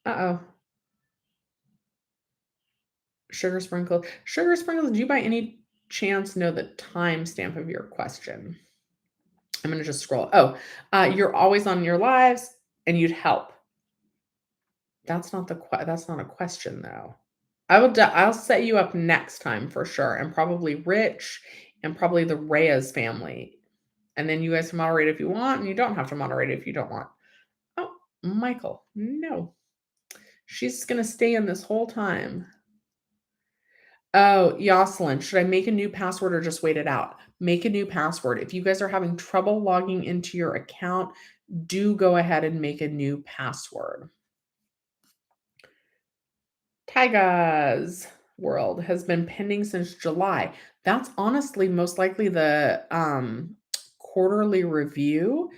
Uh-oh. Sugar sprinkles. Sugar sprinkles, do you by any chance know the timestamp of your question? I'm gonna just scroll. Oh, you're always on your lives and you'd help. That's not a question though. I'll set you up next time for sure, and probably Rich and probably the Reyes family. And then you guys can moderate if you want, and you don't have to moderate if you don't want. Oh, Michael, no. She's gonna stay in this whole time. Oh, Yoselin, should I make a new password or just wait it out? Make a new password. If you guys are having trouble logging into your account, do go ahead and make a new password. Tyga's world has been pending since July. That's honestly most likely the quarterly review.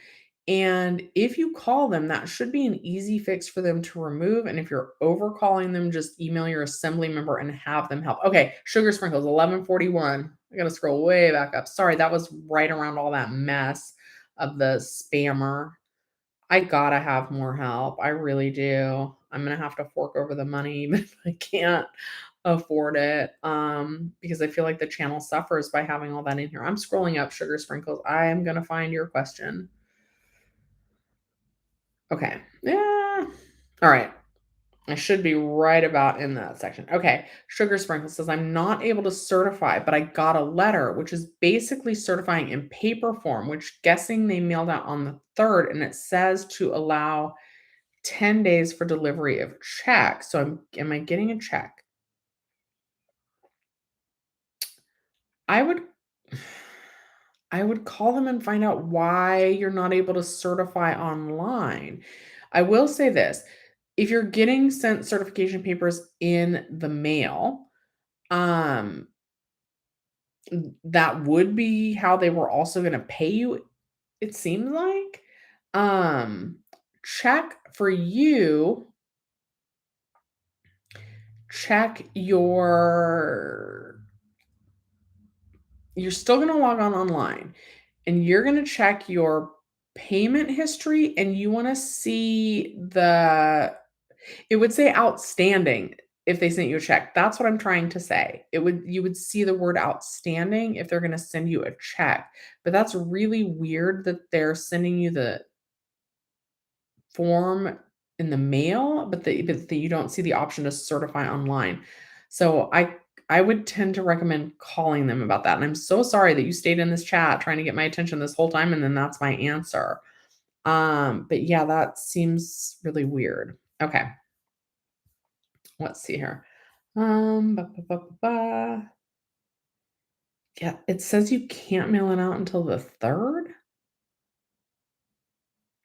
And if you call them, that should be an easy fix for them to remove. And if you're overcalling them, just email your assembly member and have them help. Okay, sugar sprinkles, 1141. I gotta scroll way back up. Sorry, that was right around all that mess of the spammer. I gotta have more help. I really do. I'm gonna have to fork over the money even if I can't afford it. Because I feel like the channel suffers by having all that in here. I'm scrolling up sugar sprinkles. I am gonna find your question. Okay. Yeah. All right. I should be right about in that section. Okay. Sugar Sprinkle says, I'm not able to certify, but I got a letter, which is basically certifying in paper form, which guessing they mailed out on the 3rd. And it says to allow 10 days for delivery of check. So am I getting a check? I would call them and find out why you're not able to certify online. I will say this, if you're getting sent certification papers in the mail, um, that would be how they were also gonna pay you, it seems like. Um, check for you, check you're still gonna log on online, and you're gonna check your payment history, and you wanna see it would say outstanding if they sent you a check. That's what I'm trying to say. You would see the word outstanding if they're gonna send you a check, but that's really weird that they're sending you the form in the mail, but that you don't see the option to certify online. So I would tend to recommend calling them about that. And I'm so sorry that you stayed in this chat trying to get my attention this whole time, and then that's my answer. But yeah, that seems really weird. Okay. Let's see here. Ba, ba, ba, ba, ba. Yeah, it says you can't mail it out until the 3rd.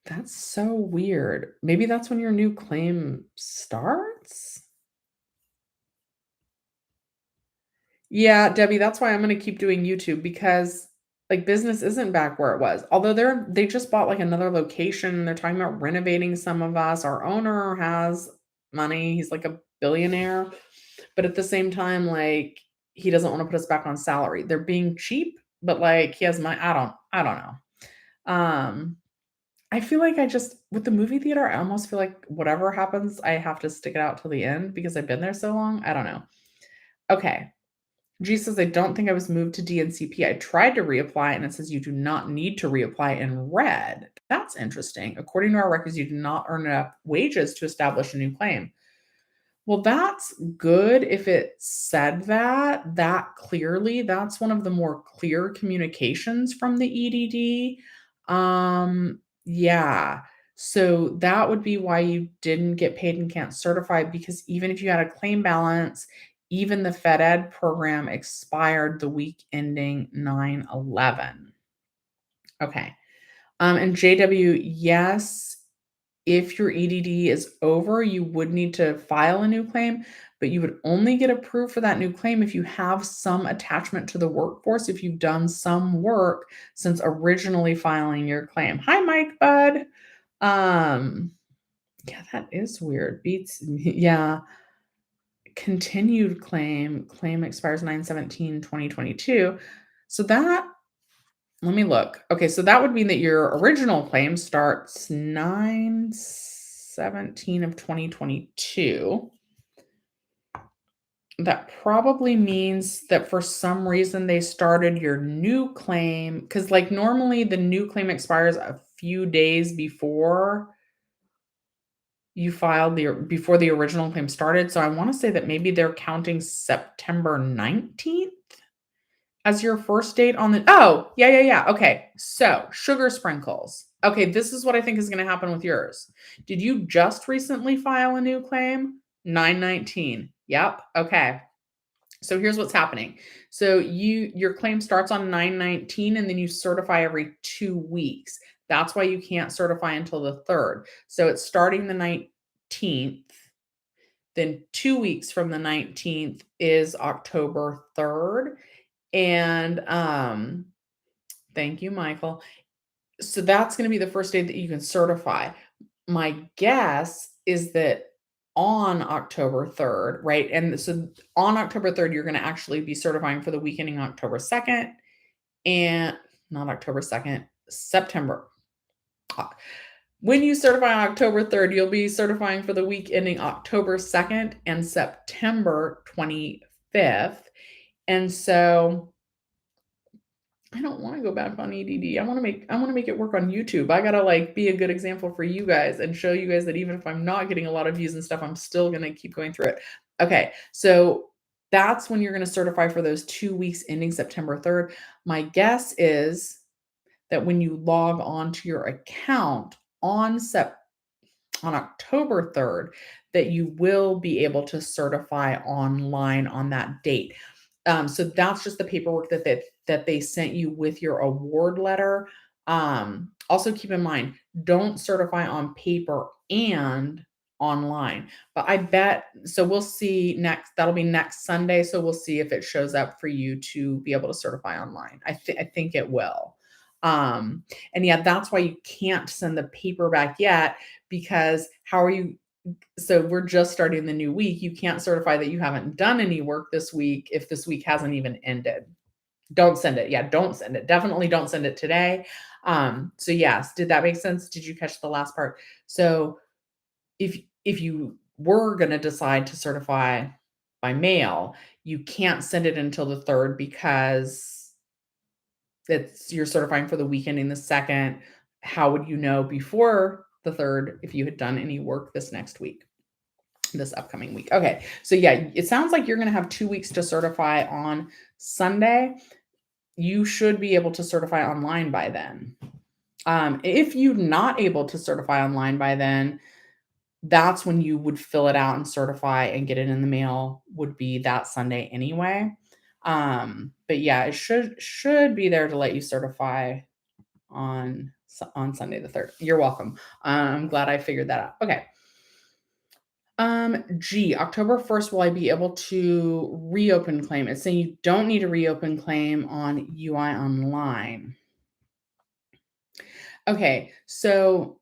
That's so weird. Maybe that's when your new claim starts? Yeah, Debbie, that's why I'm gonna keep doing YouTube because, like, business isn't back where it was. Although they just bought, like, another location, they're talking about renovating some of us. Our owner has money, he's, like, a billionaire, but at the same time, like, he doesn't wanna put us back on salary. They're being cheap, but, like, he has money. I don't know. I feel like with the movie theater, I almost feel like whatever happens, I have to stick it out till the end because I've been there so long. I don't know. Okay. G says, I don't think I was moved to DNCP. I tried to reapply, and it says you do not need to reapply in red. That's interesting. According to our records, you do not earn enough wages to establish a new claim. Well, that's good if it said that clearly. That's one of the more clear communications from the EDD. Yeah. So that would be why you didn't get paid and can't certify, because even if you had a claim balance, even the Fed Ed program expired the week ending 9/11. Okay. And JW, yes, if your EDD is over, you would need to file a new claim, but you would only get approved for that new claim if you have some attachment to the workforce, if you've done some work since originally filing your claim. Hi, Mike Bud. Yeah, that is weird. Beats, yeah. Continued claim expires 9/17/2022. So that, let me look. Okay, so that would mean that your original claim starts 9/17 of 2022. That probably means that for some reason they started your new claim, because like normally the new claim expires a few days before you filed before the original claim started. So I want to say that maybe they're counting September 19th as your first date on the, oh, yeah. Okay. So sugar sprinkles. Okay, this is what I think is going to happen with yours. Did you just recently file a new claim? 9/19. Yep. Okay. So here's what's happening. So your claim starts on 9/19 and then you certify every 2 weeks. That's why you can't certify until the 3rd. So it's starting the 19th. Then 2 weeks from the 19th is October 3rd. And thank you, Michael. So that's going to be the first day that you can certify. My guess is that on October 3rd, right? And so on October 3rd, you're going to actually be certifying for the week ending October 2nd, and not October 2nd, September. When you certify on October 3rd, you'll be certifying for the week ending October 2nd and September 25th. And so I don't want to go back on EDD. I want to make it work on YouTube. I got to like be a good example for you guys and show you guys that even if I'm not getting a lot of views and stuff, I'm still going to keep going through it. Okay. So that's when you're going to certify for those 2 weeks ending September 3rd. My guess is that when you log on to your account on October 3rd, that you will be able to certify online on that date. So that's just the paperwork that they sent you with your award letter. Also keep in mind, don't certify on paper and online. But I bet, so we'll see that'll be next Sunday. So we'll see if it shows up for you to be able to certify online. I think it will. And yeah, that's why you can't send the paper back yet, because how are you? So we're just starting the new week. You can't certify that you haven't done any work this week if this week hasn't even ended. Don't send it. Yeah, don't send it. Definitely don't send it today. So yes, did that make sense? Did you catch the last part? So if you were going to decide to certify by mail, you can't send it until the 3rd because you're certifying for the week ending the 2nd. How would you know before the 3rd if you had done any work this upcoming week? Okay. So yeah, it sounds like you're going to have 2 weeks to certify on Sunday. You should be able to certify online by then. If you're not able to certify online by then, that's when you would fill it out and certify and get it in the mail, would be that Sunday anyway. But yeah, it should be there to let you certify on Sunday the 3rd. You're welcome. I'm glad I figured that out. Okay. G, October 1st, will I be able to reopen claim? It's saying you don't need to reopen claim on UI Online. Okay, so,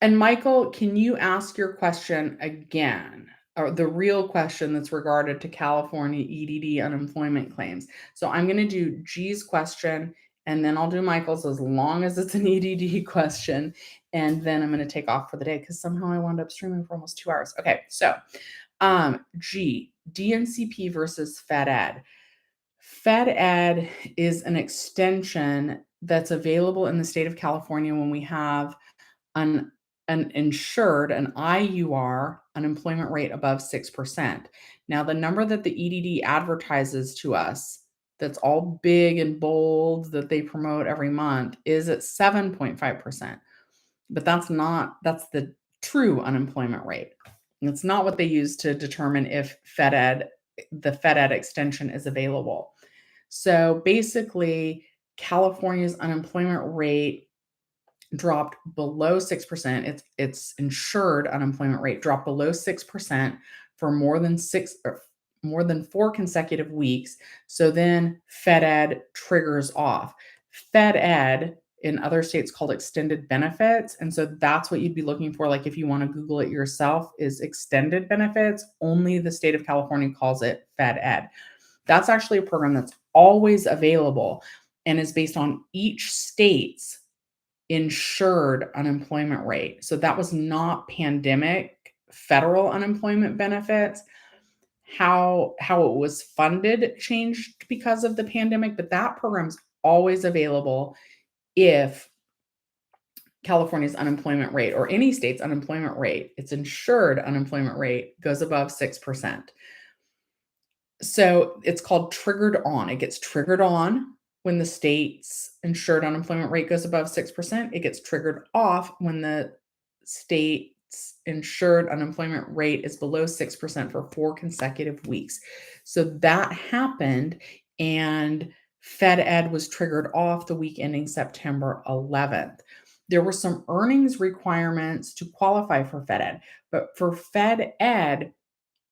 and Michael, can you ask your question again? Or the real question that's regarded to California EDD unemployment claims. So I'm going to do G's question, and then I'll do Michael's as long as it's an EDD question. And then I'm going to take off for the day because somehow I wound up streaming for almost 2 hours. Okay, so G, DNCP versus Fed Ed. Fed Ed is an extension that's available in the state of California when we have an insured, an IUR, unemployment rate above 6%. Now, the number that the EDD advertises to us, that's all big and bold that they promote every month, is at 7.5%. But that's the true unemployment rate. And it's not what they use to determine if the Fed Ed extension is available. So basically, California's unemployment rate dropped below 6%. Its insured unemployment rate dropped below 6% for more than 4 consecutive weeks. So then Fed Ed triggers off. Fed Ed in other states called extended benefits. And so that's what you'd be looking for. Like if you want to Google it yourself, is extended benefits. Only the state of California calls it Fed Ed. That's actually a program that's always available and is based on each state's insured unemployment rate. So that was not pandemic federal unemployment benefits. How it was funded changed because of the pandemic, but that program's always available if California's unemployment rate or any state's unemployment rate, its insured unemployment rate goes above 6%. So it's called triggered on. It gets triggered on when the state's insured unemployment rate goes above 6%. It gets triggered off when the state's insured unemployment rate is below 6% for 4 consecutive weeks. So that happened, and Fed Ed was triggered off the week ending September 11th. There were some earnings requirements to qualify for Fed Ed, but for Fed Ed,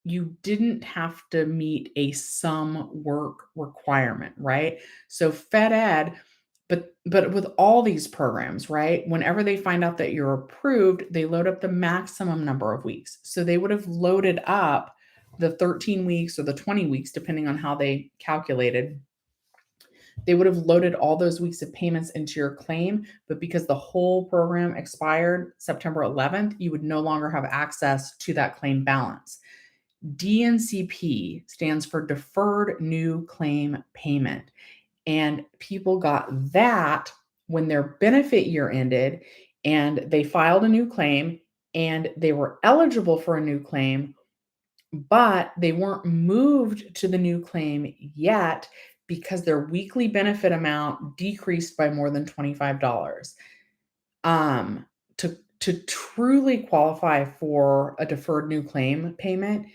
you didn't have to meet a some work requirement, right? So Fed Ed, but with all these programs, right? Whenever they find out that you're approved, they load up the maximum number of weeks. So they would have loaded up the 13 weeks or the 20 weeks, depending on how they calculated. They would have loaded all those weeks of payments into your claim, but because the whole program expired September 11th, you would no longer have access to that claim balance. DNCP stands for Deferred New Claim Payment. And people got that when their benefit year ended and they filed a new claim and they were eligible for a new claim, but they weren't moved to the new claim yet because their weekly benefit amount decreased by more than $25. To truly qualify for a deferred new claim payment,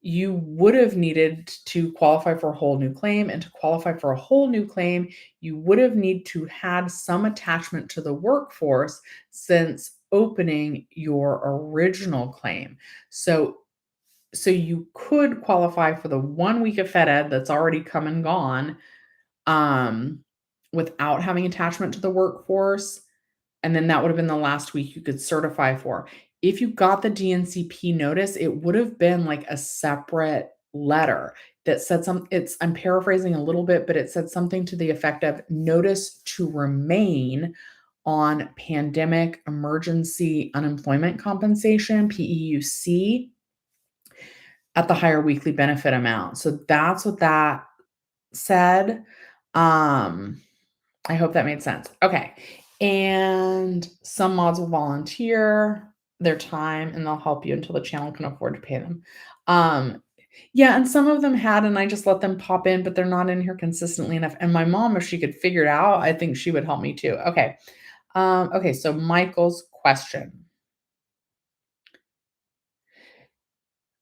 you would have needed to qualify for a whole new claim, and to qualify for a whole new claim, you would have need to had some attachment to the workforce since opening your original claim. So you could qualify for the 1 week of Fed Ed that's already come and gone, without having attachment to the workforce, and then that would have been the last week you could certify for. If you got the DNCP notice, it would have been like a separate letter that said I'm paraphrasing a little bit, but it said something to the effect of notice to remain on pandemic emergency unemployment compensation, PEUC, at the higher weekly benefit amount. So that's what that said. I hope that made sense. Okay. And some mods will volunteer their time and they'll help you until the channel can afford to pay them. Yeah, and some of them had, and I just let them pop in, but they're not in here consistently enough. And my mom, if she could figure it out, I think she would help me too. Okay. Okay, so Michael's question.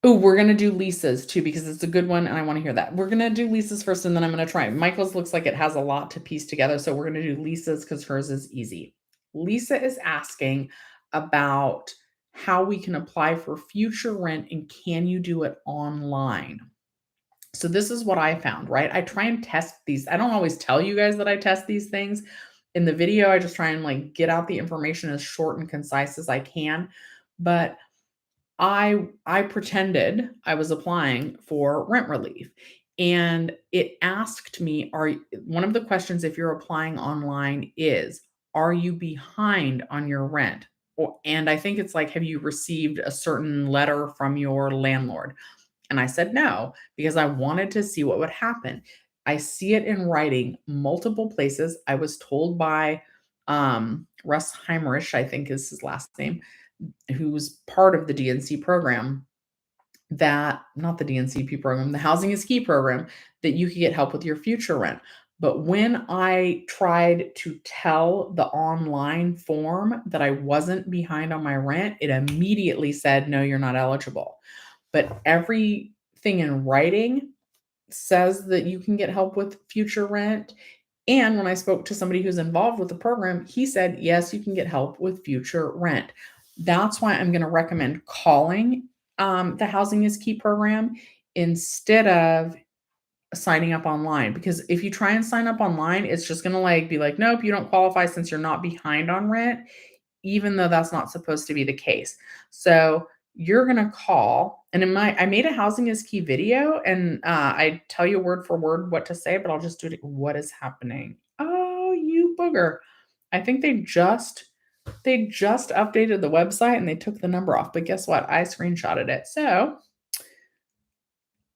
Oh, we're gonna do Lisa's too because it's a good one and I want to hear that. We're gonna do Lisa's first and then I'm gonna try. Michael's looks like it has a lot to piece together, so we're gonna do Lisa's because hers is easy. Lisa is asking about how we can apply for future rent and can you do it online? So this is what I found, right? I try and test these. I don't always tell you guys that I test these things. In the video, I just try and like get out the information as short and concise as I can. But I pretended I was applying for rent relief, and it asked me, one of the questions if you're applying online is, are you behind on your rent? And I think it's like, have you received a certain letter from your landlord? And I said no, because I wanted to see what would happen. I see it in writing multiple places. I was told by Russ Heimrich, I think is his last name, who's part of the DNC program, that not the DNCP program, the Housing is Key program, that you could get help with your future rent. But when I tried to tell the online form that I wasn't behind on my rent, it immediately said, no, you're not eligible. But everything in writing says that you can get help with future rent. And when I spoke to somebody who's involved with the program, he said, yes, you can get help with future rent. That's why I'm going to recommend calling the Housing is Key program instead of signing up online. Because if you try and sign up online, it's just going to be like, nope, you don't qualify since you're not behind on rent, even though that's not supposed to be the case. So you're going to call, and I made a Housing is Key video, and I tell you word for word what to say, but I'll just do it. What is happening? Oh, you booger. I think they just updated the website and they took the number off, but guess what? I screenshotted it. So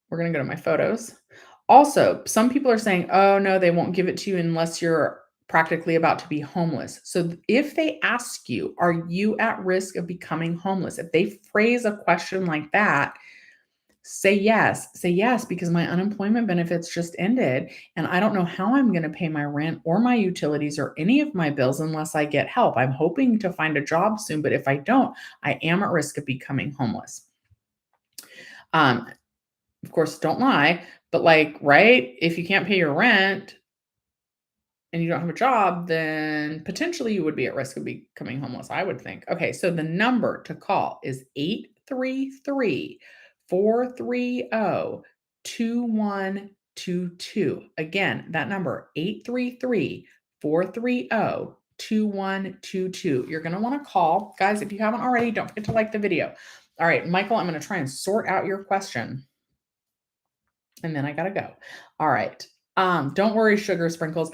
we're going to go to my photos. Also, some people are saying, oh no, they won't give it to you unless you're practically about to be homeless. So if they ask you, are you at risk of becoming homeless? If they phrase a question like that, say yes. Say yes, because my unemployment benefits just ended and I don't know how I'm going to pay my rent or my utilities or any of my bills unless I get help. I'm hoping to find a job soon, but if I don't, I am at risk of becoming homeless. Of course, don't lie, but right? If you can't pay your rent and you don't have a job, then potentially you would be at risk of becoming homeless, I would think. Okay, so the number to call is 833-430-2122. Again, that number, 833-430-2122. You're going to want to call. Guys, if you haven't already, don't forget to like the video. All right, Michael, I'm going to try and sort out your question. And then I got to go. All right. Don't worry, Sugar Sprinkles.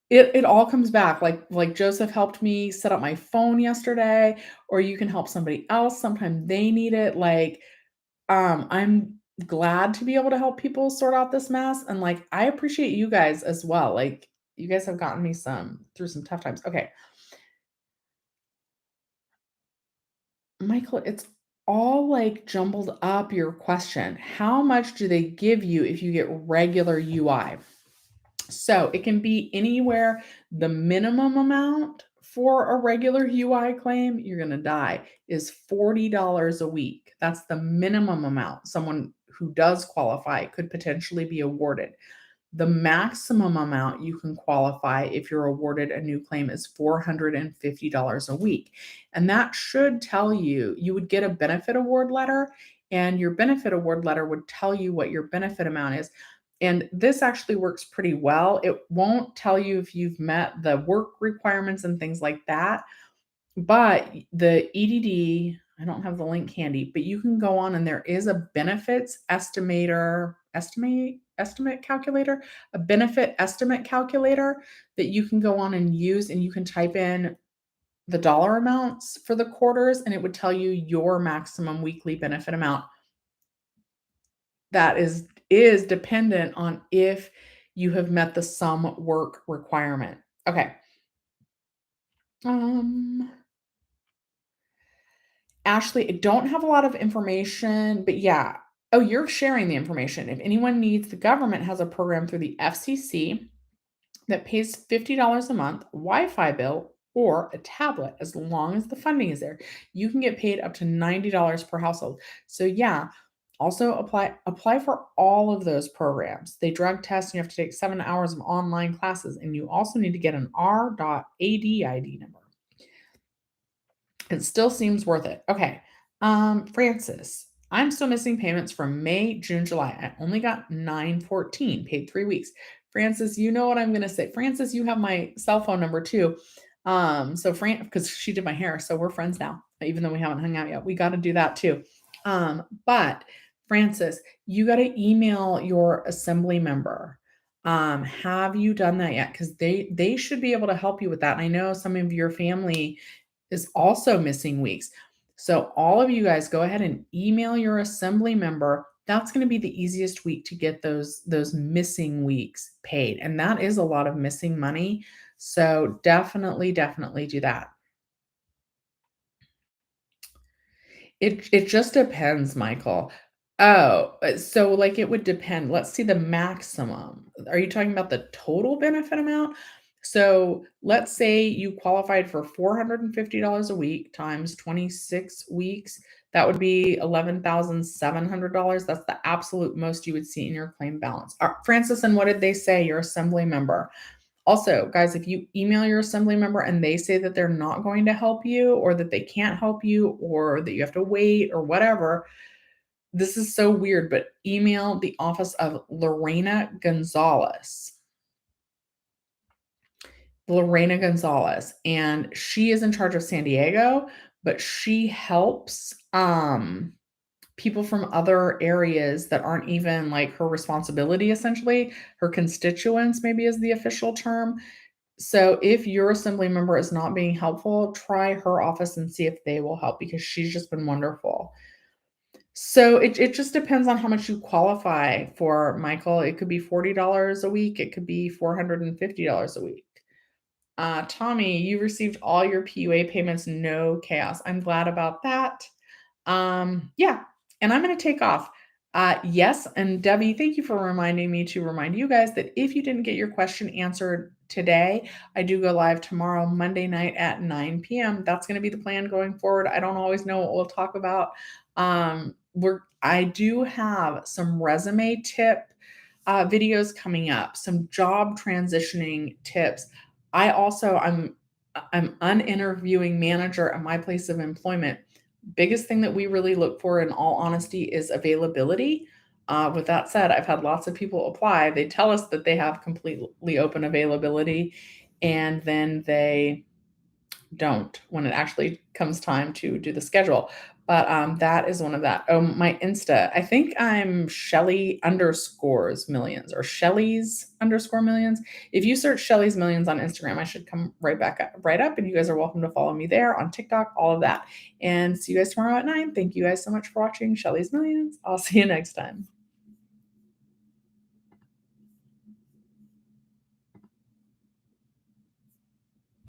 It all comes back. Like Joseph helped me set up my phone yesterday, or you can help somebody else. Sometimes they need it. I'm glad to be able to help people sort out this mess. And I appreciate you guys as well. You guys have gotten me through some tough times. Okay. Michael, it's all jumbled up your question. How much do they give you if you get regular UI? So it can be anywhere. The minimum amount for a regular UI claim, you're going to die, is $40 a week. That's the minimum amount someone who does qualify could potentially be awarded. The maximum amount you can qualify if you're awarded a new claim is $450 a week. And that should tell you, you would get a benefit award letter, and your benefit award letter would tell you what your benefit amount is. And this actually works pretty well. It won't tell you if you've met the work requirements and things like that. But the EDD, I don't have the link handy, but you can go on and there is a benefits estimate calculator, a benefit estimate calculator that you can go on and use, and you can type in the dollar amounts for the quarters and it would tell you your maximum weekly benefit amount. That is dependent on if you have met the some work requirement. Okay. Ashley, I don't have a lot of information, but yeah. Oh, you're sharing the information. If anyone needs, the government has a program through the FCC that pays $50 a month, Wi-Fi bill, or a tablet, as long as the funding is there. You can get paid up to $90 per household. So yeah, also apply for all of those programs. They drug test, and you have to take 7 hours of online classes, and you also need to get an R.AD number. It still seems worth it. Okay. Francis, I'm still missing payments from May, June, July. I only got 9/14, paid 3 weeks. Francis, you know what I'm going to say. Francis, you have my cell phone number too. So because she did my hair, so we're friends now, even though we haven't hung out yet. We got to do that too. But Francis, you got to email your assembly member. Have you done that yet? Because they should be able to help you with that. And I know some of your family is also missing weeks. So all of you guys go ahead and email your assembly member that's gonna be the easiest week to get those missing weeks paid, and that is a lot of missing money, so definitely, definitely do that. It just depends, Michael. Oh, so, like, it would depend. Let's see the maximum. Are you talking about the total benefit amount? So, let's say you qualified for $450 a week times 26 weeks. That would be $11,700. That's the absolute most you would see in your claim balance. Francis, and what did they say? Your assembly member. Also, guys, if you email your assembly member and they say that they're not going to help you or that they can't help you or that you have to wait or whatever, this is so weird, but email the office of Lorena Gonzalez. Lorena Gonzalez, and she is in charge of San Diego, but she helps people from other areas that aren't even like her responsibility, essentially. Her constituents, maybe is the official term. So if your assembly member is not being helpful, try her office and see if they will help because she's just been wonderful. So it just depends on how much you qualify for, Michael. It could be $40 a week, it could be $450 a week. Tommy, you received all your PUA payments, no chaos. I'm glad about that. Yeah, and I'm gonna take off. Yes, and Debbie, thank you for reminding me to remind you guys that if you didn't get your question answered today, I do go live tomorrow, Monday night at 9 p.m. That's gonna be the plan going forward. I don't always know what we'll talk about. I do have some resume tip videos coming up, some job transitioning tips. I'm uninterviewing manager at my place of employment. Biggest thing that we really look for, in all honesty, is availability. With that said, I've had lots of people apply. They tell us that they have completely open availability, and then they don't when it actually comes time to do the schedule. But that is one of that. Oh, my Insta. I think I'm Shelly underscores millions or Shelly's underscore millions. If you search Shelly's millions on Instagram, I should come right up, and you guys are welcome to follow me there on TikTok, all of that. And see you guys tomorrow at 9. Thank you guys so much for watching Shelly's Millions. I'll see you next time.